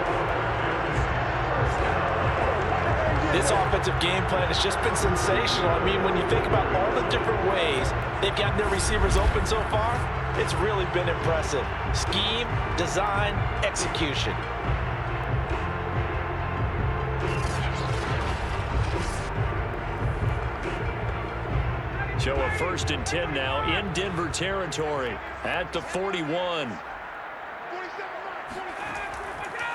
Speaker 3: This offensive game plan has just been sensational. I mean, when you think about all the different ways they've gotten their receivers open so far, it's really been impressive. Scheme, design, execution.
Speaker 2: So a 1st and 10 now in Denver territory at the 41.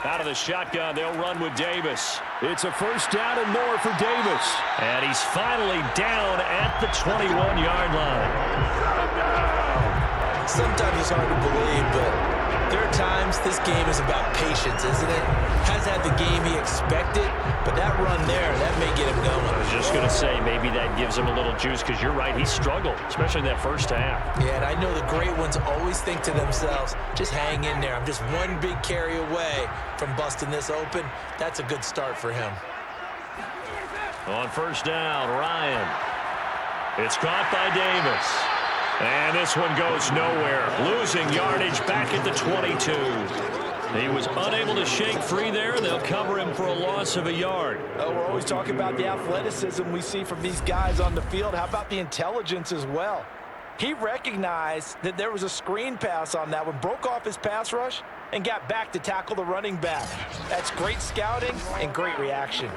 Speaker 2: Out of the shotgun, they'll run with Davis.
Speaker 4: It's a 1st down and more for Davis.
Speaker 2: And he's finally down at the 21-yard line.
Speaker 3: Sometimes it's hard to believe, but there are times this game is about patience, isn't it? Has had the game he expected, but that run there, that may get him going.
Speaker 2: I was just going to say, maybe that gives him a little juice, because you're right, he struggled, especially in that 1st half.
Speaker 3: Yeah, and I know the great ones always think to themselves, just hang in there. I'm just one big carry away from busting this open. That's a good start for him.
Speaker 2: On 1st down, Ryan. It's caught by Davis. And this one goes nowhere. Losing yardage back at the 22. He was unable to shake free there. They'll cover him for a loss of a yard.
Speaker 3: Oh, we're always talking about the athleticism we see from these guys on the field. How about the intelligence as well? He recognized that there was a screen pass on that one, broke off his pass rush, and got back to tackle the running back. That's great scouting and great reaction.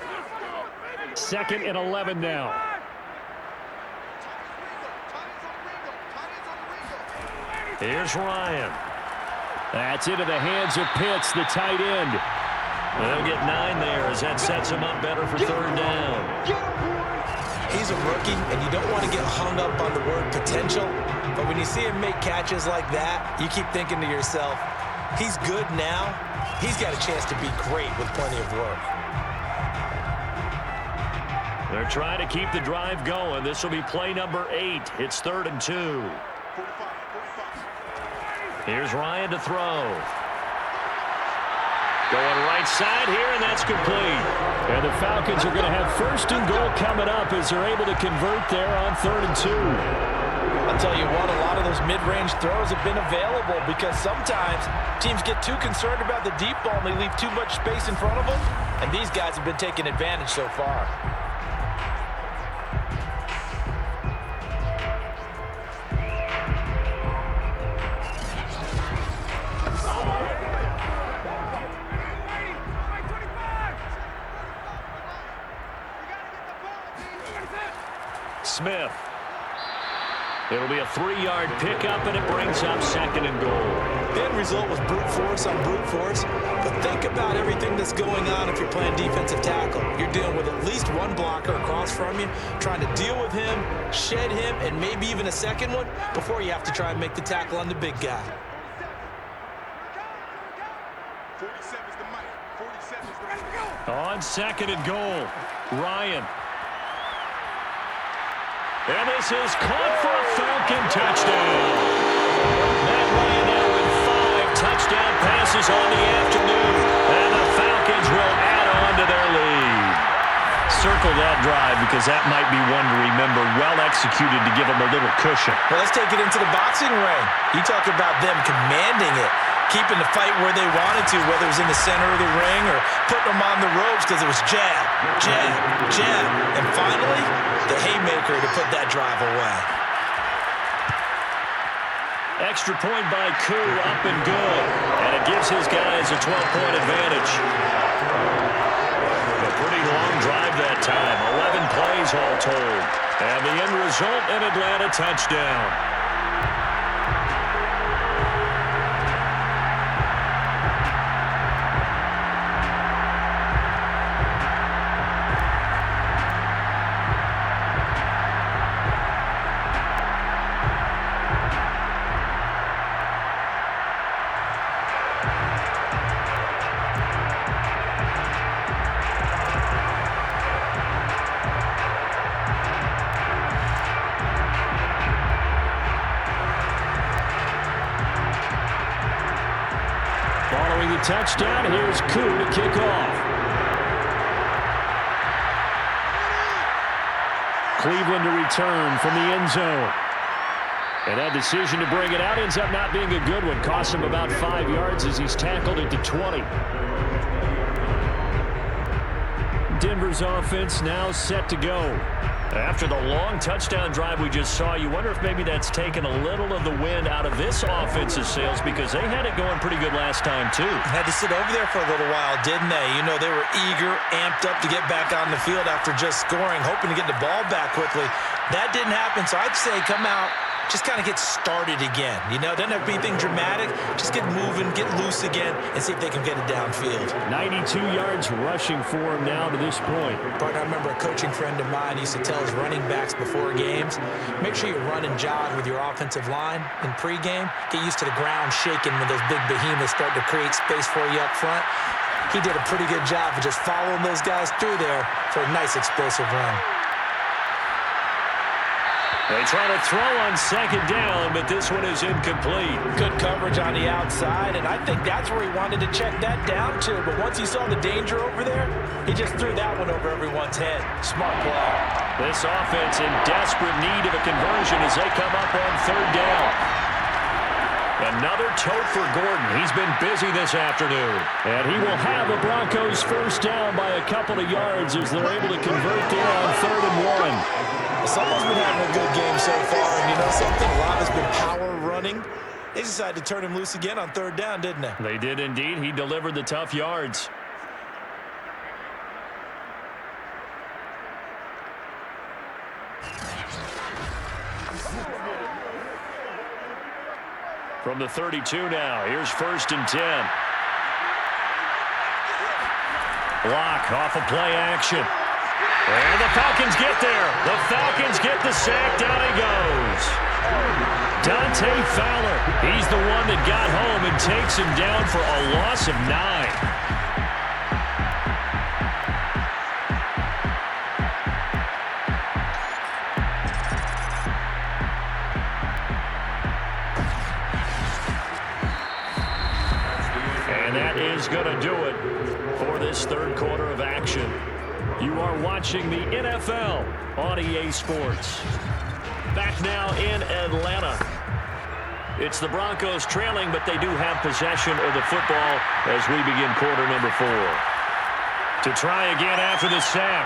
Speaker 4: 2nd and 11 now.
Speaker 2: Here's Ryan.
Speaker 4: That's into the hands of Pitts, the tight end.
Speaker 2: They'll get 9 there as that sets him up better for 3rd down.
Speaker 3: He's a rookie, and you don't want to get hung up on the word potential. But when you see him make catches like that, you keep thinking to yourself, he's good now. He's got a chance to be great with plenty of work.
Speaker 2: They're trying to keep the drive going. This will be play number 8. It's 3rd and 2. Here's Ryan to throw. Going right side here, and that's complete.
Speaker 4: And the Falcons are going to have 1st and goal coming up as they're able to convert there on 3rd and 2.
Speaker 3: I'll tell you what, a lot of those mid-range throws have been available because sometimes teams get too concerned about the deep ball and they leave too much space in front of them, And these guys have been taking advantage so far.
Speaker 2: Smith. It'll be a 3-yard pickup, and it brings up 2nd and goal.
Speaker 3: The end result was brute force on brute force, but think about everything that's going on if you're playing defensive tackle. You're dealing with at least one blocker across from you, trying to deal with him, shed him, and maybe even a second one before you have to try and make the tackle on the big guy.
Speaker 5: 47 is the mic. 47 is the mic.
Speaker 2: On 2nd and goal, Ryan. And this is caught for a Falcon touchdown. Matt Ryan now with 5 touchdown passes on the afternoon. And the Falcons will add on to their lead. Circle that drive because that might be one to remember. Well executed to give them a little cushion.
Speaker 3: Well, let's take it into the boxing ring. You talk about them commanding it, keeping the fight where they wanted to, whether it was in the center of the ring or putting them on the ropes because it was jab, jab, jab. And finally, the haymaker to put that drive away.
Speaker 2: Extra point by Koo, up and good. And it gives his guys a 12-point advantage. A pretty long drive that time. 11 plays all told. And the end result, an Atlanta touchdown. Following the touchdown, here's Koo to kick off. Cleveland to return from the end zone. And that decision to bring it out ends up not being a good one. Costs him about 5 yards as he's tackled at the 20. Denver's offense now set to go. After the long touchdown drive we just saw, you wonder if maybe that's taken a little of the wind out of this offense's sails because they had it going pretty good last time, too.
Speaker 3: Had to sit over there for a little while, didn't they? You know, they were eager, amped up to get back on the field after just scoring, hoping to get the ball back quickly. That didn't happen, so I'd say come out, just kind of get started again. You know, doesn't have to be anything dramatic. Just get moving, get loose again, and see if they can get it downfield.
Speaker 2: 92 yards rushing for him now to this point.
Speaker 3: But I remember a coaching friend of mine used to tell his running backs before games, make sure you run and jog with your offensive line in pregame. Get used to the ground shaking when those big behemoths start to create space for you up front. He did a pretty good job of just following those guys through there for a nice explosive run.
Speaker 2: They try to throw on 2nd down, but this one is incomplete.
Speaker 3: Good coverage on the outside, and I think that's where he wanted to check that down to. But once he saw the danger over there, he just threw that one over everyone's head. Smart play.
Speaker 2: This offense in desperate need of a conversion as they come up on 3rd down. Another tote for Gordon. He's been busy this afternoon. And he will have the Broncos first down by a couple of yards as they're able to convert there on 3rd and 1.
Speaker 3: Someone's been having a good game so far, and you know something? A lot has been power running. They decided to turn him loose again on 3rd down, didn't they?
Speaker 2: They did indeed. He delivered the tough yards. From the 32 now, here's 1st and 10. Block off of play action. And the Falcons get there. The Falcons get the sack. Down he goes. Dante Fowler. He's the one that got home and takes him down for a loss of 9. And that is going to do it for this 3rd quarter of action. You are watching the NFL on EA Sports. Back now in Atlanta. It's the Broncos trailing, but they do have possession of the football as we begin quarter number 4. To try again after the sack.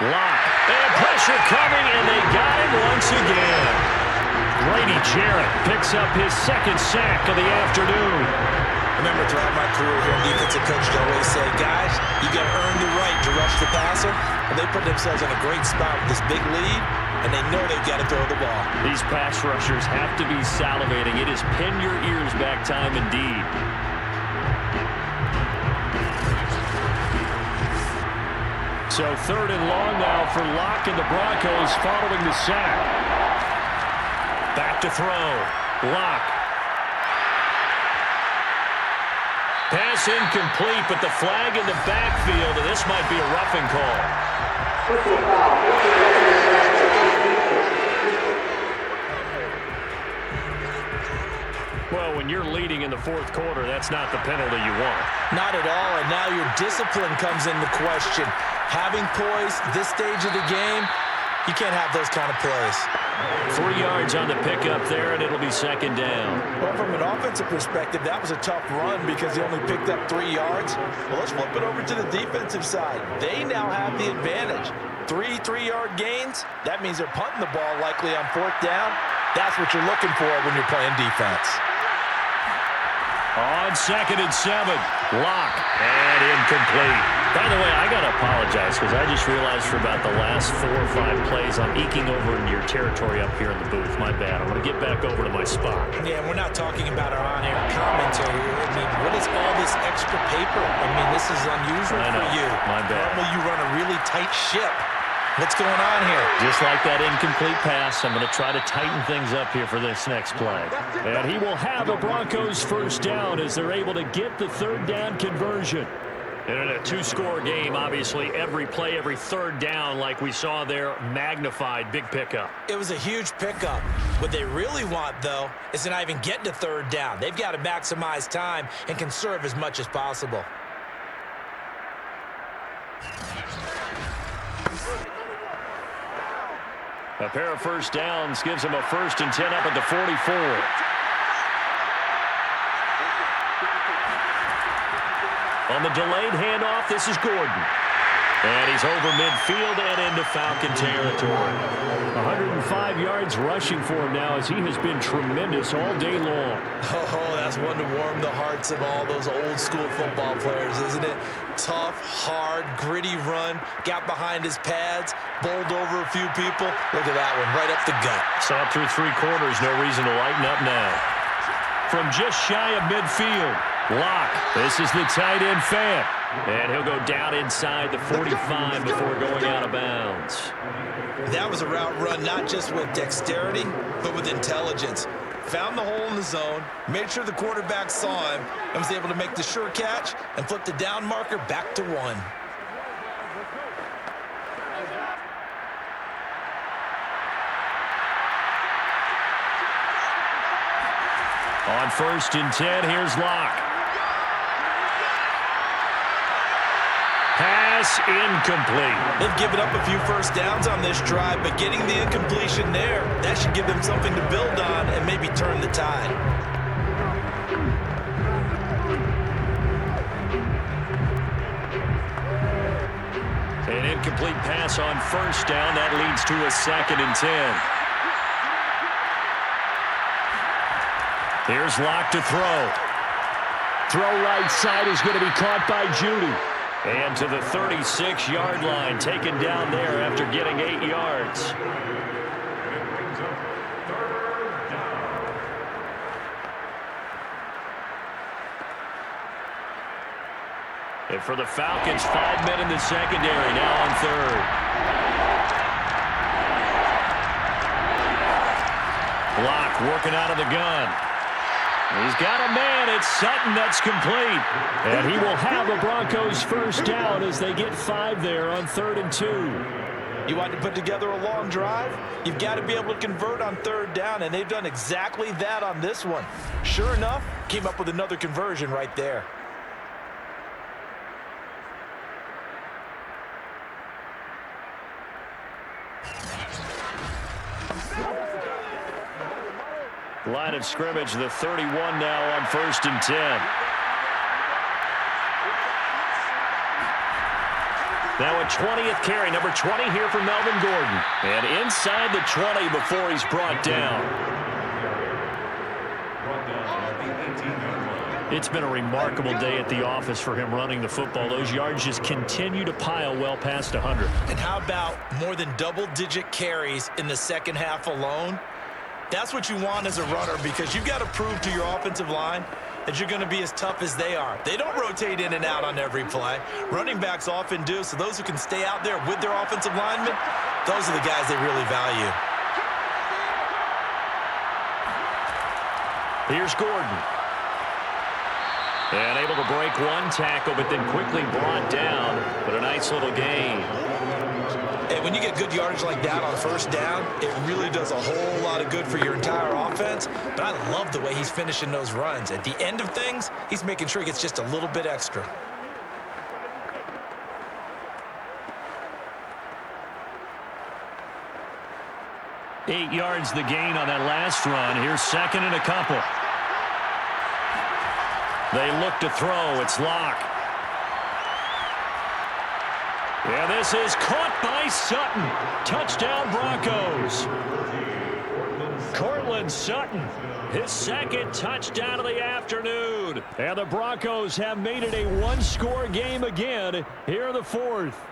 Speaker 2: Lock. And pressure coming, and they got him once again. Grady Jarrett picks up his second sack of the afternoon.
Speaker 3: Remember, throughout my career here, defensive coaches always say, guys, you got to earn the right to rush the passer. And they put themselves in a great spot with this big lead, and they know they've got to throw the ball.
Speaker 2: These pass rushers have to be salivating. It is pin your ears back time indeed. So 3rd and long now for Locke and the Broncos following the sack. Back to throw. Locke. Pass incomplete, but the flag in the backfield, and this might be a roughing call. Well, when you're leading in the 4th quarter, that's not the penalty you want.
Speaker 3: Not at all, and now your discipline comes into question. Having poise this stage of the game, you can't have those kind of plays.
Speaker 2: 3 yards on the pickup there, and it'll be 2nd down.
Speaker 3: Well, from an offensive perspective, that was a tough run because he only picked up 3 yards. Well, let's flip it over to the defensive side. They now have the advantage. 3 3-yard gains, that means they're punting the ball likely on 4th down. That's what you're looking for when you're playing defense.
Speaker 2: On 2nd and 7, Lock, and incomplete. By the way, I got to apologize because I just realized for about the last 4 or 5 plays, I'm eking over into your territory up here in the booth. My bad. I'm going to get back over to my spot.
Speaker 3: Yeah, we're not talking about our on-air commentary. I mean, what is all this extra paper? I mean, this is unusual for you.
Speaker 2: My bad.
Speaker 3: Normally you run a really tight ship. What's going on here?
Speaker 2: Just like that incomplete pass, I'm going to try to tighten things up here for this next play. And he will have a Broncos 1st down as they're able to get the 3rd down conversion. And in a 2-score game, obviously, every play, every 3rd down, like we saw there, magnified, big pickup.
Speaker 3: It was a huge pickup. What they really want, though, is to not even get to 3rd down. They've got to maximize time and conserve as much as possible.
Speaker 2: A pair of 1st downs gives him a 1st and 10 up at the 44. On the delayed handoff, this is Gordon. And he's over midfield and into Falcon territory. 105 yards rushing for him now as he has been tremendous all day long.
Speaker 3: Oh, that's one to warm the hearts of all those old-school football players, isn't it? Tough, hard, gritty run, got behind his pads, bowled over a few people. Look at that one, right up the gut.
Speaker 2: Saw it through 3 quarters, no reason to lighten up now. From just shy of midfield, Lock. This is the tight end fan. And he'll go down inside the 45 before going out of bounds.
Speaker 3: That was a route run not just with dexterity, but with intelligence. Found the hole in the zone, made sure the quarterback saw him, and was able to make the sure catch and flip the down marker back to 1.
Speaker 2: On 1st and 10, here's Locke. Pass incomplete.
Speaker 3: They've given up a few 1st downs on this drive, but getting the incompletion there, that should give them something to build on and maybe turn the tide.
Speaker 2: An incomplete pass on 1st down. That leads to a 2nd and 10. Here's Locke to throw. Throw right side is going to be caught by Judy. And to the 36-yard line, taken down there after getting 8 yards. And for the Falcons, 5 men in the secondary, now on 3rd. Locke working out of the gun. He's got a man. It's Sutton. That's complete. And he will have a Broncos 1st down as they get 5 there on 3rd and 2.
Speaker 3: You want to put together a long drive? You've got to be able to convert on 3rd down, and they've done exactly that on this one. Sure enough, came up with another conversion right there.
Speaker 2: Line of scrimmage, the 31 now on 1st and 10.
Speaker 4: Now a 20th carry, number 20 here for Melvin Gordon. And inside the 20 before he's brought down. It's been a remarkable day at the office for him running the football. Those yards just continue to pile well past 100.
Speaker 3: And how about more than double-digit carries in the second half alone? That's what you want as a runner, because you've got to prove to your offensive line that you're going to be as tough as they are. They don't rotate in and out on every play. Running backs often do, so those who can stay out there with their offensive linemen, those are the guys they really value.
Speaker 4: Here's Gordon. And able to break one tackle, but then quickly brought down. But a nice little gain.
Speaker 3: And when you get good yardage like that on first down, it really does a whole lot of good for your entire offense. But I love the way he's finishing those runs. At the end of things, he's making sure he gets just a little bit extra.
Speaker 4: Eight yards the gain on that last run. Here's second and a couple. They look to throw. It's Locke. Yeah, this is caught by Sutton. Touchdown, Broncos. Cortland Sutton, his second touchdown of the afternoon. And the Broncos have made it a one-score game again here in the fourth.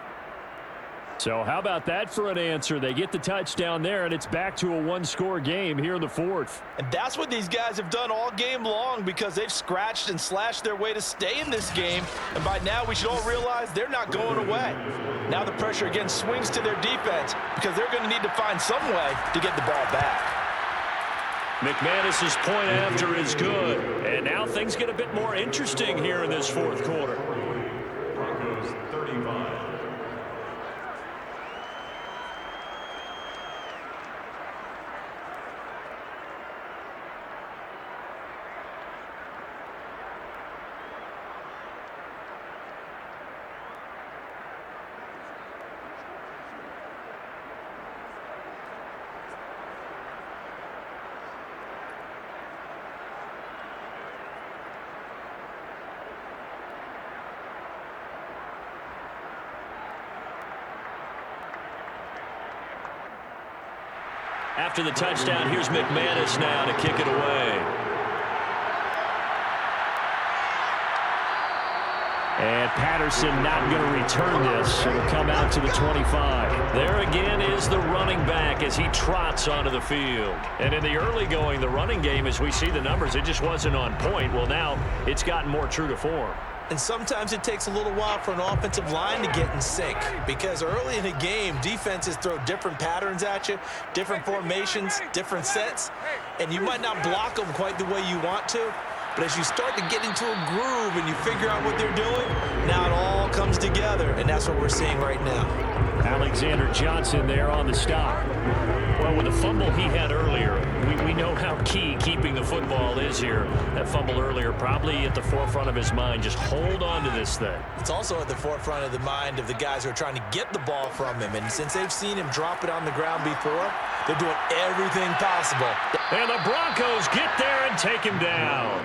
Speaker 4: So how about that for an answer? They get the touchdown there, and it's back to a one-score game here in the fourth.
Speaker 3: And that's what these guys have done all game long, because they've scratched and slashed their way to stay in this game. And by now, we should all realize they're not going away. Now the pressure again swings to their defense, because they're going to need to find some way to get the ball back.
Speaker 4: McManus's point after is good. And now things get a bit more interesting here in this fourth quarter.
Speaker 5: Broncos 35.
Speaker 4: After the touchdown, here's McManus now to kick it away. And Patterson not going to return this. It'll come out to the 25. There again is the running back as he trots onto the field. And in the early going, the running game, as we see the numbers, it just wasn't on point. Well, now it's gotten more true to form.
Speaker 3: And sometimes it takes a little while for an offensive line to get in sync, because early in the game, defenses throw different patterns at you, different formations, different sets, and you might not block them quite the way you want to. But as you start to get into a groove and you figure out what they're doing, now it all comes together, and that's what we're seeing right now.
Speaker 4: Alexander Johnson there on the stop. Well, with the fumble he had earlier, we know how key keeping the football is here. That fumble earlier probably at the forefront of his mind. Just hold on to this thing.
Speaker 3: It's also at the forefront of the mind of the guys who are trying to get the ball from him. And since they've seen him drop it on the ground before, they're doing everything possible.
Speaker 4: And the Broncos get there and take him down.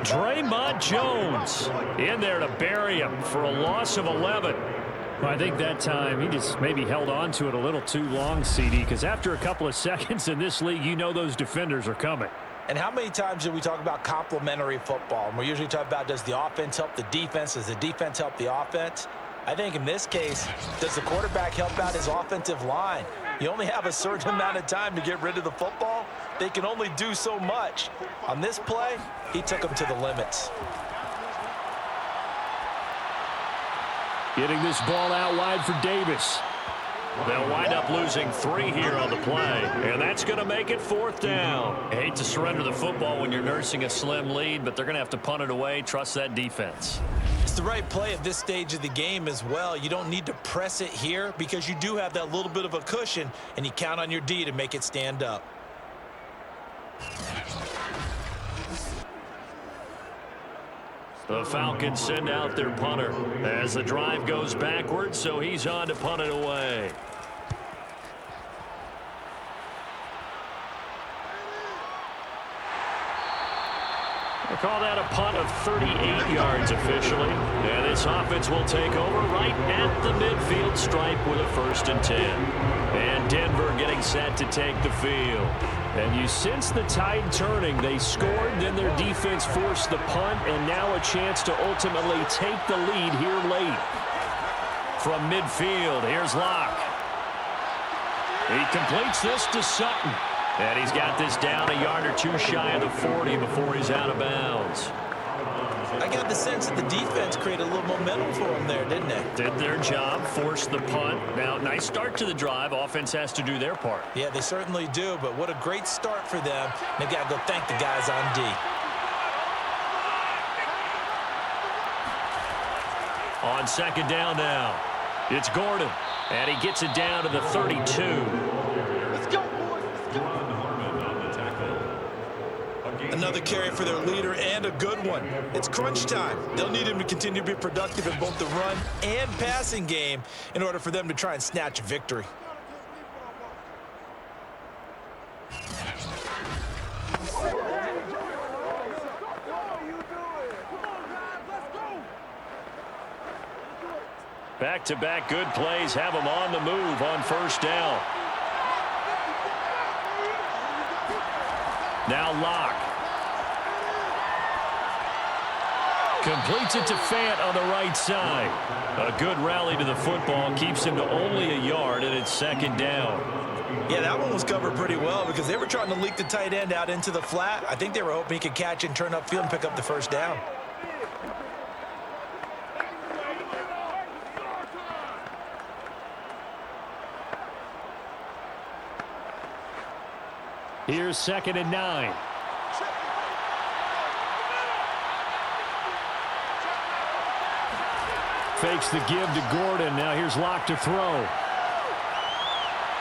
Speaker 4: Draymond Jones in there to bury him for a loss of 11. Well, I think that time he just maybe held on to it a little too long, CD, because after a couple of seconds in this league, you know those defenders are coming.
Speaker 3: And how many times do we talk about complementary football? And we usually talk about, does the offense help the defense? Does the defense help the offense? I think in this case, does the quarterback help out his offensive line? You only have a certain amount of time to get rid of the football. They can only do so much. On this play, he took them to the limits.
Speaker 4: Getting this ball out wide for Davis. They'll wind up losing 3 here on the play, and that's going to make it 4th down. I hate to surrender the football when you're nursing a slim lead, but they're going to have to punt it away. Trust that defense.
Speaker 3: It's the right play at this stage of the game as well. You don't need to press it here because you do have that little bit of a cushion, and you count on your D to make it stand up.
Speaker 4: The Falcons send out their punter as the drive goes backwards, so he's on to punt it away. We'll call that a punt of 38 yards officially. And this offense will take over right at the midfield stripe with a 1st and 10. And Denver getting set to take the field. And you sense the tide turning. They scored, then their defense forced the punt, and now a chance to ultimately take the lead here late. From midfield, here's Locke. He completes this to Sutton. And he's got this down a yard or two shy of the 40 before he's out of bounds.
Speaker 3: I got the sense that the defense created a little momentum for them there, didn't they?
Speaker 4: Did their job, forced the punt. Now, nice start to the drive. Offense has to do their part.
Speaker 3: Yeah, they certainly do, but what a great start for them. They've got to go thank the guys on D.
Speaker 4: On 2nd down now, it's Gordon, and he gets it down to the 32.
Speaker 3: Another carry for their leader and a good one. It's crunch time. They'll need him to continue to be productive in both the run and passing game in order for them to try and snatch a victory.
Speaker 4: Back-to-back good plays have them on the move on 1st down. Now Locke. Completes it to Fant on the right side. A good rally to the football keeps him to only a yard, and it's 2nd down.
Speaker 3: Yeah, that one was covered pretty well because they were trying to leak the tight end out into the flat. I think they were hoping he could catch and turn upfield and pick up the 1st down.
Speaker 4: Here's 2nd and 9. Fakes the give to Gordon. Now here's Locke to throw.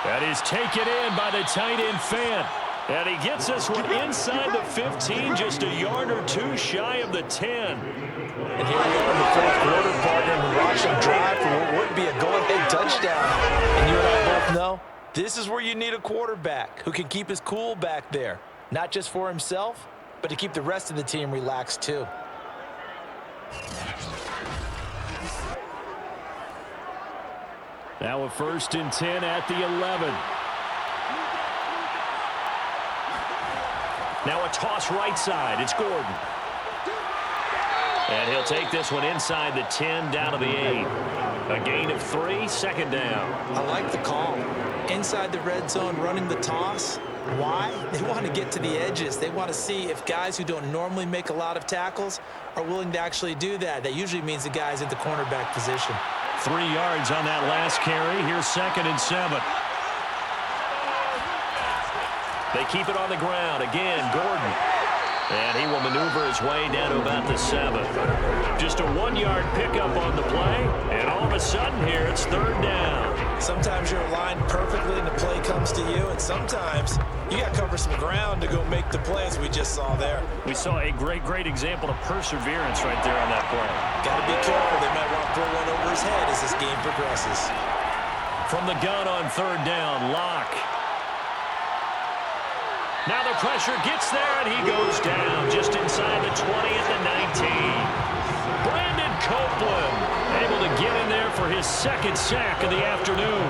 Speaker 4: That is taken in by the tight end Fant. And he gets this one inside the 15, just a yard or two shy of the 10.
Speaker 3: And here we are in the 4th quarter, partner, and we watch them drive for what would be a go-ahead touchdown. And you and I both know this is where you need a quarterback who can keep his cool back there. Not just for himself, but to keep the rest of the team relaxed too.
Speaker 4: Now a 1st and 10 at the 11. Now a toss right side. It's Gordon. And he'll take this one inside the 10 down to the 8. A gain of 3, 2nd down.
Speaker 3: I like the call. Inside the red zone, running the toss. Why? They want to get to the edges. They want to see if guys who don't normally make a lot of tackles are willing to actually do that. That usually means the guy's at the cornerback position.
Speaker 4: 3 yards on that last carry. Here's 2nd and 7. They keep it on the ground. Again, Gordon. And he will maneuver his way down to about the 7. Just a 1-yard pickup on the play. And all of a sudden here, it's 3rd down.
Speaker 3: Sometimes you're aligned perfectly and the play comes to you. And sometimes you got to cover some ground to go make the play, as we just saw there.
Speaker 4: We saw a great example of perseverance right there on that play.
Speaker 3: Got to be careful. They might want to throw one over his head as this game progresses.
Speaker 4: From the gun on 3rd down, Locke. Now the pressure gets there, and he goes down just inside the 20 at the 19. Brandon Copeland able to get in there for his 2nd sack of the afternoon.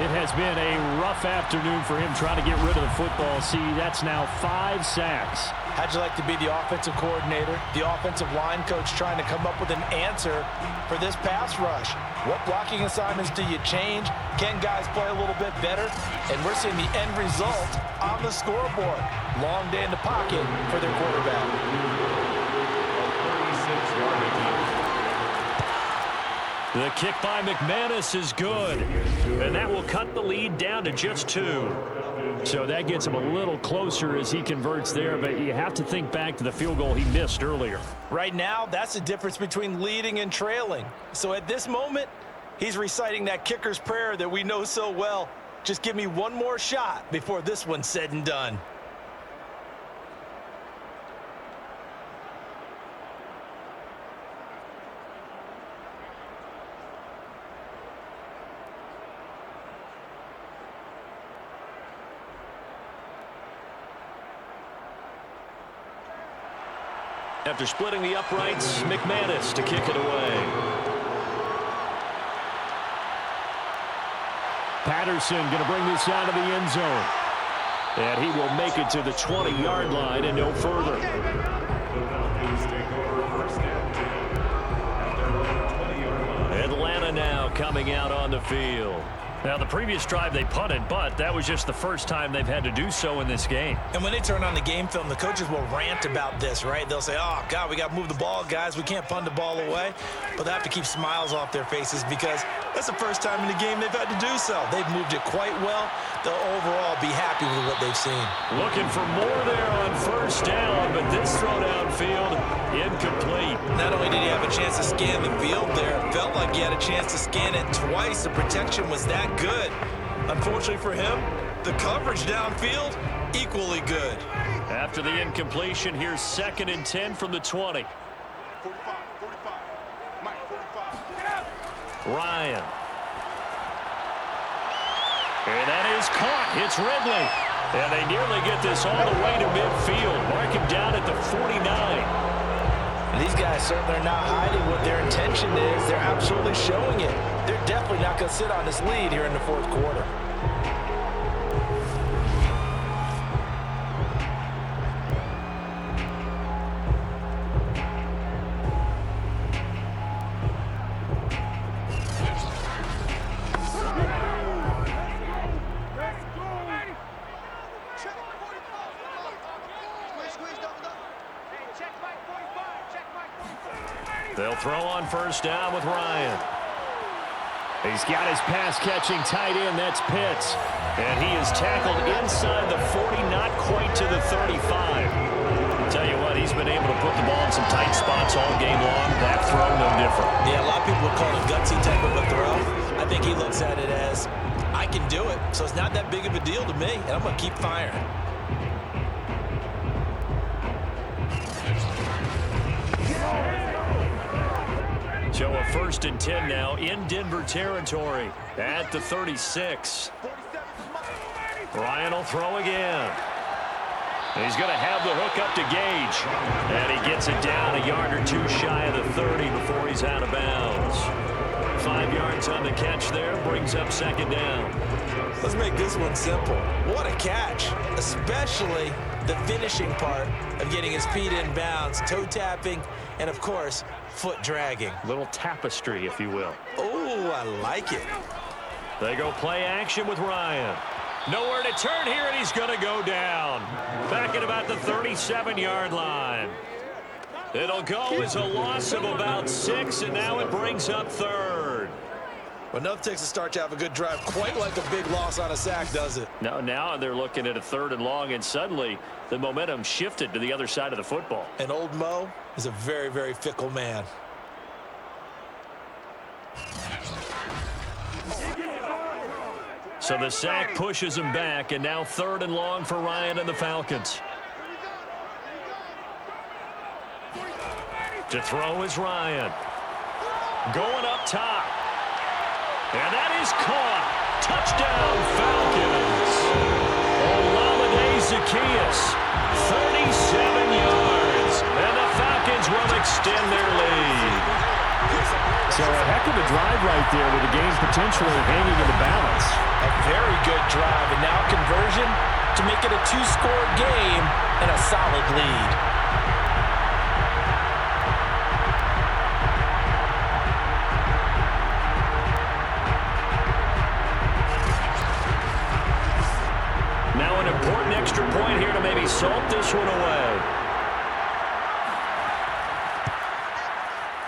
Speaker 2: It has been a rough afternoon for him trying to get rid of the football. See, that's now 5 sacks.
Speaker 3: How'd you like to be the offensive coordinator, the offensive line coach trying to come up with an answer for this pass rush? What blocking assignments do you change? Can guys play a little bit better? And we're seeing the end result on the scoreboard. Long day in the pocket for their quarterback.
Speaker 4: The kick by McManus is good, and that will cut the lead down to just 2. So that gets him a little closer as he converts there, but you have to think back to the field goal he missed earlier.
Speaker 3: Right now, that's the difference between leading and trailing. So at this moment, he's reciting that kicker's prayer that we know so well. Just give me one more shot before this one's said and done.
Speaker 2: After splitting the uprights, McManus to kick it away.
Speaker 4: Patterson going to bring this out of the end zone. And he will make it to the 20-yard line and no further.
Speaker 5: The Falcons take over first and 10 at their own 20-yard line.
Speaker 2: Atlanta now coming out on the field. Now, the previous drive they punted, but that was just the first time they've had to do so in this game.
Speaker 3: And when they turn on the game film, the coaches will rant about this, right? They'll say, oh, God, we got to move the ball, guys. We can't punt the ball away. But they have to keep smiles off their faces because that's the first time in the game they've had to do so. They've moved it quite well. They'll overall be happy with what they've seen.
Speaker 2: Looking for more there on first down, but this throw downfield, incomplete.
Speaker 3: Not only did he have a chance to scan the field there, it felt like he had a chance to scan it twice. The protection was that good. Unfortunately for him, the coverage downfield, equally good.
Speaker 2: After the incompletion, here's 2nd and 10 from the 20.
Speaker 5: 45, Mike 45.
Speaker 2: Ryan. And that is caught. It's Ridley. And they nearly get this all the way to midfield. Mark him down at the 49.
Speaker 3: And these guys certainly are not hiding what their intention is. They're absolutely showing it. They're definitely not going to sit on this lead here in the fourth quarter.
Speaker 2: They'll throw on first down with Ryan.
Speaker 4: He's got his pass-catching tight end. That's Pitts.
Speaker 2: And he is tackled inside the 40, not quite to the 35. I'll tell you what, he's been able to put the ball in some tight spots all game long. That throw, no different.
Speaker 3: Yeah, a lot of people would call it a gutsy type of a throw. I think he looks at it as, I can do it, so it's not that big of a deal to me, and I'm going to keep firing.
Speaker 2: So a 1st and 10 now in Denver territory at the 36. Ryan will throw again. He's going to have the hook up to Gage. And he gets it down a yard or two shy of the 30 before he's out of bounds. 5 yards on the catch there, brings up 2nd down.
Speaker 3: Let's make this one simple. What a catch, especially the finishing part of getting his feet in bounds, toe tapping, and of course, foot dragging.
Speaker 2: Little tapestry, if you will.
Speaker 3: Oh, I like it.
Speaker 2: They go play action with Ryan. Nowhere to turn here, and he's going to go down. Back at about the 37-yard line. It'll go as a loss of about 6, and now it brings up 3rd.
Speaker 3: Well, enough takes a start to have a good drive, quite like a big loss on a sack, does it?
Speaker 2: Now they're looking at a 3rd and long, and suddenly the momentum shifted to the other side of the football.
Speaker 3: And old Mo is a very, very fickle man.
Speaker 2: So the sack pushes him back, and now 3rd and long for Ryan and the Falcons. To throw is Ryan. Going up top. And that is caught. Touchdown, Falcons. Olamide Zaccheaus, 37 yards. And the Falcons will extend their lead.
Speaker 4: So a heck of a drive right there with the game potentially hanging in the balance.
Speaker 3: A very good drive, and now conversion to make it a 2-score game and a solid lead.
Speaker 2: Now an important extra point here to maybe salt this one away.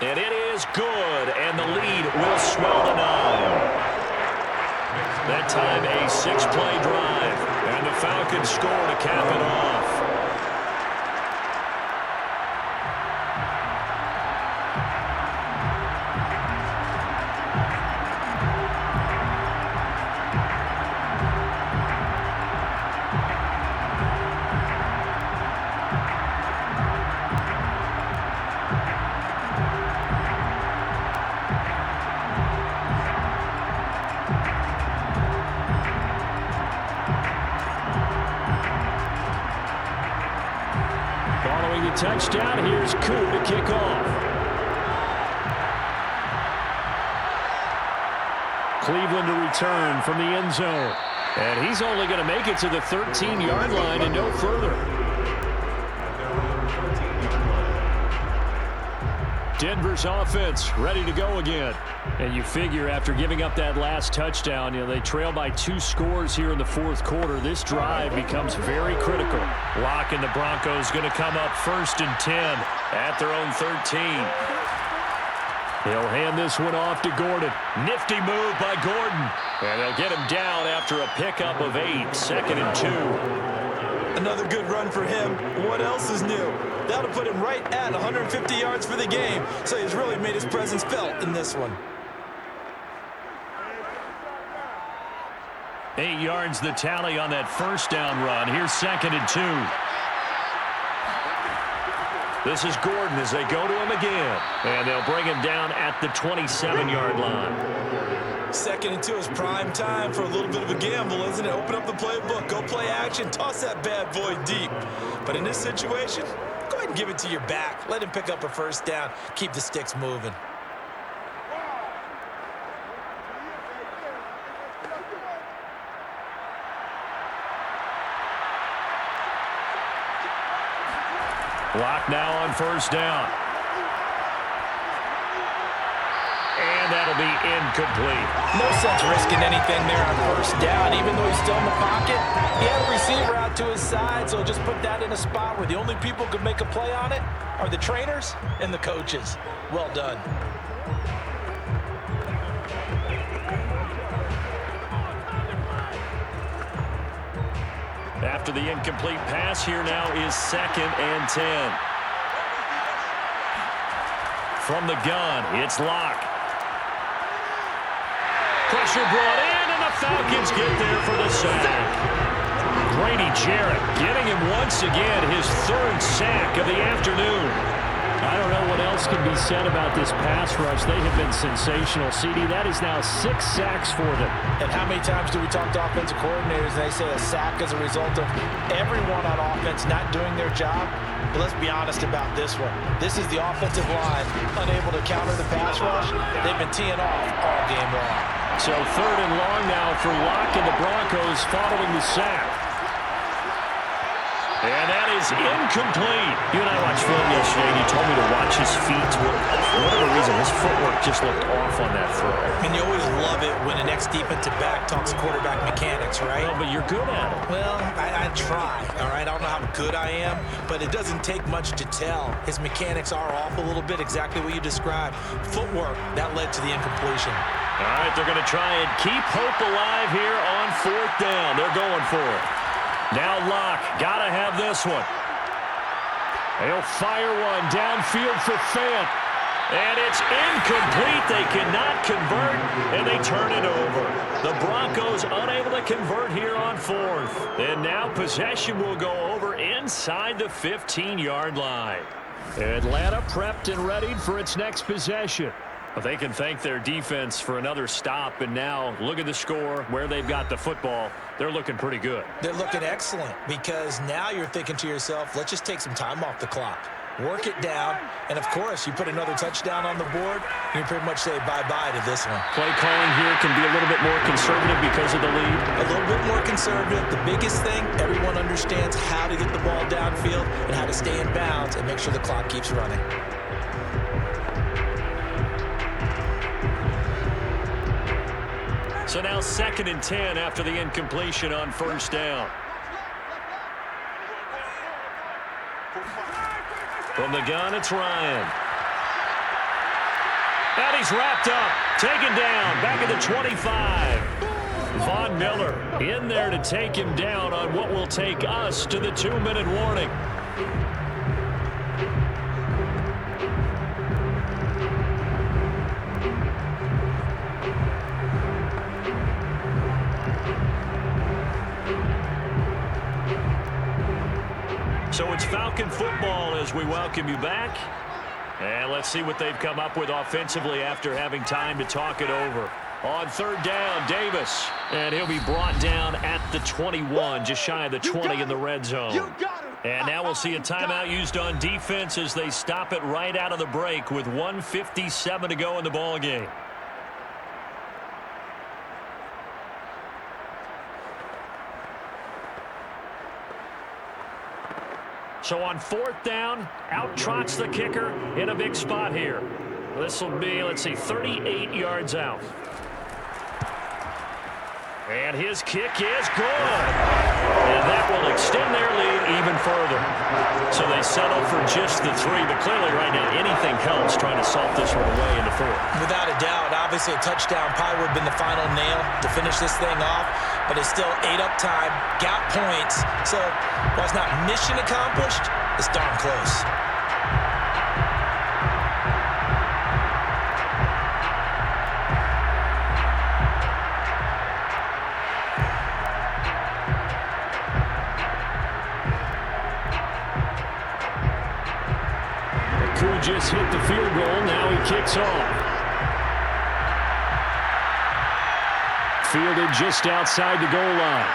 Speaker 2: And it is good, and the lead will swell to 9. That time a 6-play drive, and the Falcons score to cap it off.
Speaker 4: touchdown. Here's Koo to kick off. Cleveland to return from the end zone. And he's only going to make it to the 13-yard line and no further. Denver's offense ready to go again. And you figure after giving up that last touchdown, they trail by 2 scores here in the fourth quarter. This drive becomes very critical.
Speaker 2: Locke and the Broncos going to come up 1st and 10 at their own 13.
Speaker 4: He'll hand this one off to Gordon.
Speaker 2: Nifty move by Gordon. And they'll get him down after a pickup of 8, 2nd and 2.
Speaker 3: Another good run for him. What else is new? That'll put him right at 150 yards for the game. So he's really made his presence felt in this one.
Speaker 2: 8 yards the tally on that 1st down run. Here's 2nd and 2. This is Gordon as they go to him again. And they'll bring him down at the 27-yard line.
Speaker 3: 2nd and 2 is prime time for a little bit of a gamble, isn't it? Open up the playbook, go play action, toss that bad boy deep. But in this situation, go ahead and give it to your back. Let him pick up a 1st down. Keep the sticks moving.
Speaker 2: Locke now on 1st down. And that'll be incomplete.
Speaker 3: No sense risking anything there on 1st down, even though he's still in the pocket. He had a receiver out to his side, so just put that in a spot where the only people who could make a play on it are the trainers and the coaches. Well done.
Speaker 2: After the incomplete pass, here now is 2nd and 10. From the gun, it's Locke. Pressure brought in, and the Falcons get there for the sack. Grady Jarrett getting him once again his 3rd sack of the afternoon.
Speaker 4: I don't know what else can be said about this pass rush. They have been sensational. CD, that is now 6 sacks for them.
Speaker 3: And how many times do we talk to offensive coordinators and they say a sack is a result of everyone on offense not doing their job? But let's be honest about this one. This is the offensive line unable to counter the pass rush. They've been teeing off all game long.
Speaker 4: So 3rd and long now for Locke and the Broncos following the sack.
Speaker 2: And that is incomplete.
Speaker 8: You and I watched film yesterday, and you told me to watch his feet. For whatever reason, his footwork just looked off on that throw.
Speaker 3: And you always love it when an ex-defensive back talks quarterback mechanics, right?
Speaker 2: Well, but you're good at it.
Speaker 3: Well, I try, all right? I don't know how good I am, but it doesn't take much to tell. His mechanics are off a little bit, exactly what you described. Footwork, that led to the incompletion.
Speaker 2: All right, they're going to try and keep hope alive here on 4th down. They're going for it. Now Locke, got to have this one. They'll fire one downfield for Fant. And it's incomplete. They cannot convert, and they turn it over. The Broncos unable to convert here on 4th. And now possession will go over inside the 15-yard line.
Speaker 4: Atlanta prepped and readied for its next possession.
Speaker 2: Well, they can thank their defense for another stop, and now look at the score, where they've got the football. They're looking pretty good.
Speaker 3: They're looking excellent because now you're thinking to yourself, let's just take some time off the clock. Work it down, and of course, you put another touchdown on the board, you pretty much say bye-bye to this one.
Speaker 2: Play calling here can be a little bit more conservative because of the lead.
Speaker 3: A little bit more conservative. The biggest thing, everyone understands how to get the ball downfield and how to stay in bounds and make sure the clock keeps running.
Speaker 2: So now 2nd and 10 after the incompletion on 1st down. From the gun, it's Ryan. And he's wrapped up, taken down, back at the 25. Von Miller in there to take him down on what will take us to the 2-minute warning. So it's Falcon football as we welcome you back. And let's see what they've come up with offensively after having time to talk it over. On 3rd down, Davis. And he'll be brought down at the 21, just shy of the 20 in the red zone.
Speaker 5: You got him.
Speaker 2: And now we'll see a timeout used on defense as they stop it right out of the break with 1:57 to go in the ball game. So on 4th down, out trots the kicker in a big spot here. This will be, let's see, 38 yards out. And his kick is good. And that will extend their lead even further. So they settle for just the 3, but clearly right now anything helps trying to salt this one away into 4.
Speaker 3: Without a doubt, obviously a touchdown probably would have been the final nail to finish this thing off, but it's still 8 up time, got points. So while it's not mission accomplished, it's darn close.
Speaker 4: Just hit the field goal. Now he kicks off. Fielded just outside the goal line.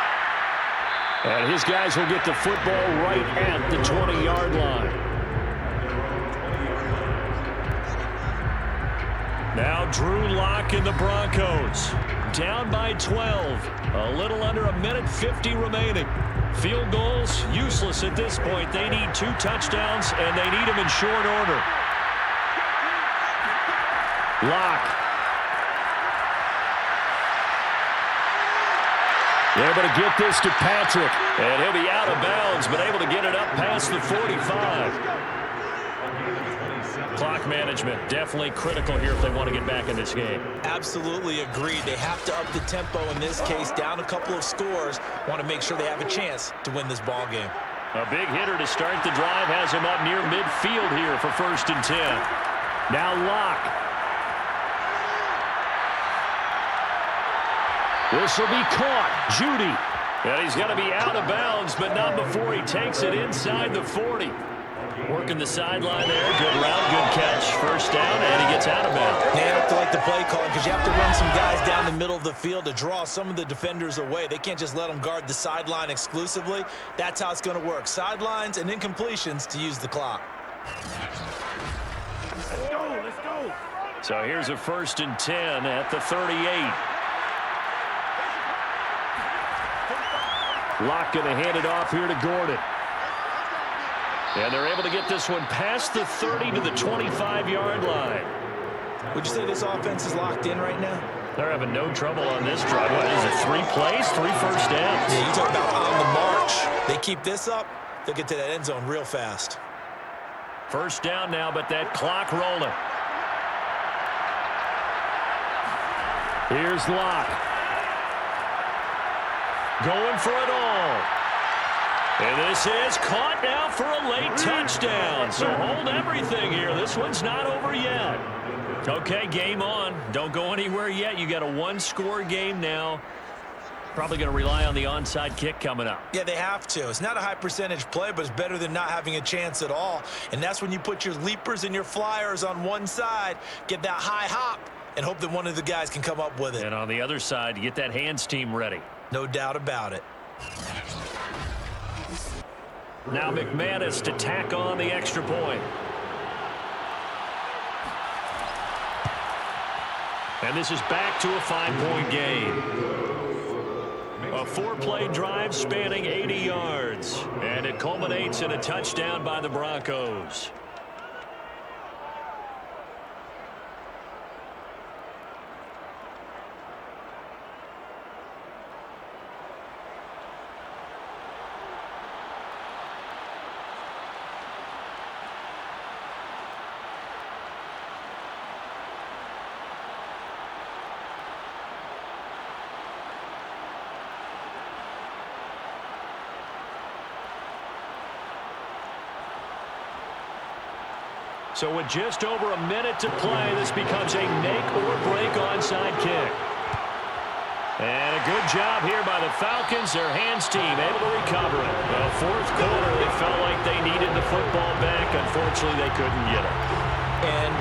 Speaker 4: And his guys will get the football right at the 20-yard line.
Speaker 2: Now Drew Lock and the Broncos. Down by 12. A little under 1:50 remaining. Field goals, useless at this point. They need 2 touchdowns, and they need them in short order.
Speaker 4: Lock. Able to get this to Patrick.
Speaker 2: And he'll be out of bounds, but able to get it up past the 45. Clock management, definitely critical here if they want to get back in this game.
Speaker 3: Absolutely agreed. They have to up the tempo in this case, down a couple of scores. Want to make sure they have a chance to win this ball game.
Speaker 2: A big hitter to start the drive has him up near midfield here for 1st and 10.
Speaker 4: Now Lock. This will be caught. Judy.
Speaker 2: And he's going to be out of bounds, but not before he takes it inside the 40. Working the sideline there. Good route, good catch. 1st down, and he gets out of bounds.
Speaker 3: They have to like the play call because you have to run some guys down the middle of the field to draw some of the defenders away. They can't just let them guard the sideline exclusively. That's how it's going to work. Sidelines and incompletions to use the clock.
Speaker 5: Let's go, let's go.
Speaker 2: So here's a 1st and 10 at the 38.
Speaker 4: Lock going to hand it off here to Gordon.
Speaker 2: And they're able to get this one past the 30 to the 25-yard line.
Speaker 3: Would you say this offense is locked in right now?
Speaker 2: They're having no trouble on this drive. What is it, 3 plays, 3 first downs?
Speaker 3: Yeah, you talk about on the march. They keep this up, they'll get to that end zone real fast.
Speaker 2: 1st down now, but that clock rolling.
Speaker 4: Here's Lock.
Speaker 2: Going for it all. And this is caught now for a late touchdown. So hold everything here. This one's not over yet. Okay, game on. Don't go anywhere yet. You got a 1-score game now. Probably going to rely on the onside kick coming up.
Speaker 3: Yeah, they have to. It's not a high percentage play, but it's better than not having a chance at all. And that's when you put your leapers and your flyers on one side, get that high hop, and hope that one of the guys can come up with it.
Speaker 2: And on the other side, get that hands team ready.
Speaker 3: No doubt about it.
Speaker 2: Now McManus to tack on the extra point. And this is back to a 5-point game. A 4-play drive spanning 80 yards. And it culminates in a touchdown by the Broncos. So with just over a minute to play, this becomes a make-or-break onside kick. And a good job here by the Falcons. Their hands team able to recover it. Well, 4th quarter, they felt like they needed the football back. Unfortunately, they couldn't get it.
Speaker 3: And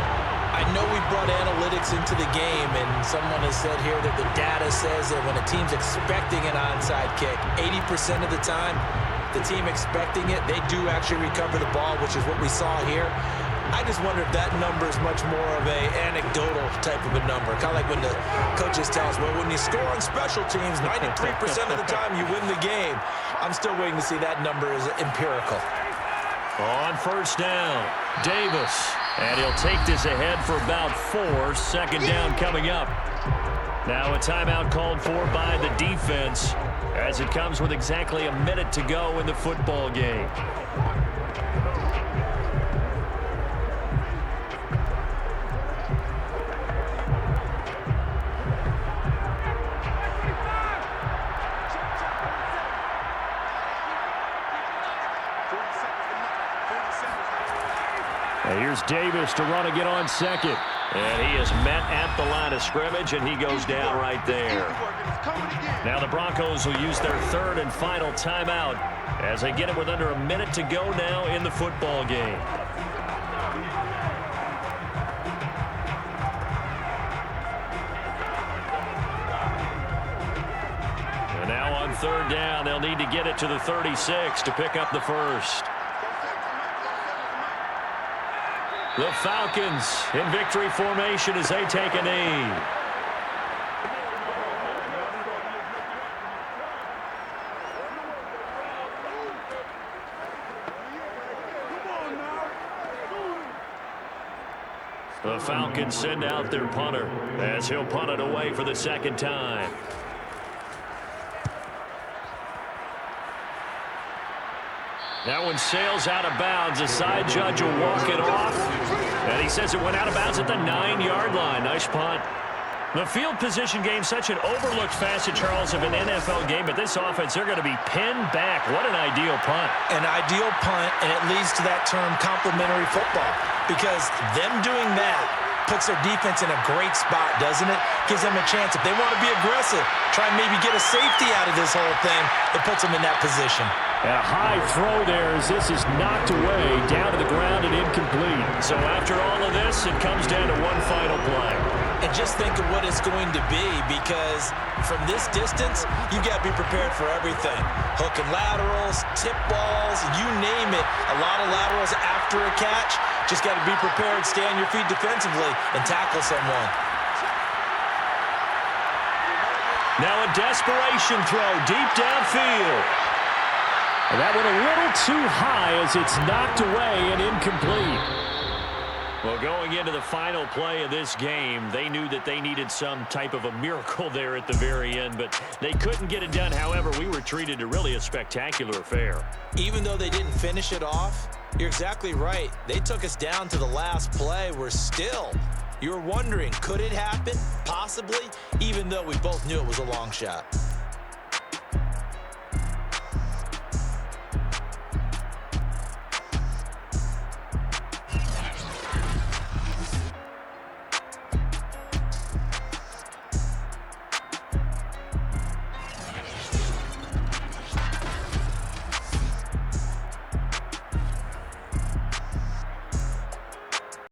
Speaker 3: I know we brought analytics into the game, and someone has said here that the data says that when a team's expecting an onside kick, 80% of the time, the team expecting it, they do actually recover the ball, which is what we saw here. I just wonder if that number is much more of a anecdotal type of a number. Kind of like when the coaches tell us, well, when you score on special teams, 93% of the time you win the game. I'm still waiting to see that number is empirical.
Speaker 2: On first down, Davis. And he'll take this ahead for about 4. Second down coming up. Now a timeout called for by the defense as it comes with exactly a minute to go in the football game. And here's Davis to run again on second. And he is met at the line of scrimmage, and he goes down right there. Now the Broncos will use their third and final timeout as they get it with under a minute to go now in the football game. And now on third down, they'll need to get it to the 36 to pick up the first. The Falcons in victory formation as they take a knee. The Falcons send out their punter as he'll punt it away for the second time. That one sails out of bounds. The side judge will walk it off. And he says it went out of bounds at the 9-yard line. Nice punt. The field position game, such an overlooked facet, Charles, of an NFL game. But this offense, they're going to be pinned back. What an ideal punt.
Speaker 3: An ideal punt, and it leads to that term complementary football. Because them doing that puts their defense in a great spot, doesn't it? Gives them a chance. If they want to be aggressive, try and maybe get a safety out of this whole thing, it puts them in that position.
Speaker 4: And a high throw there as this is knocked away, down to the ground and incomplete.
Speaker 2: So after all of this, it comes down to one final play.
Speaker 3: And just think of what it's going to be, because from this distance, you've got to be prepared for everything. Hook and laterals, tip balls, you name it. A lot of laterals after a catch. Just got to be prepared, stay on your feet defensively, and tackle someone.
Speaker 2: Now a desperation throw deep downfield.
Speaker 4: And that went a little too high as it's knocked away and incomplete.
Speaker 2: Well, going into the final play of this game, they knew that they needed some type of a miracle there at the very end, but they couldn't get it done. However, we were treated to really a spectacular affair.
Speaker 3: Even though they didn't finish it off, you're exactly right. They took us down to the last play. We're still, you're wondering, could it happen? Possibly, even though we both knew it was a long shot.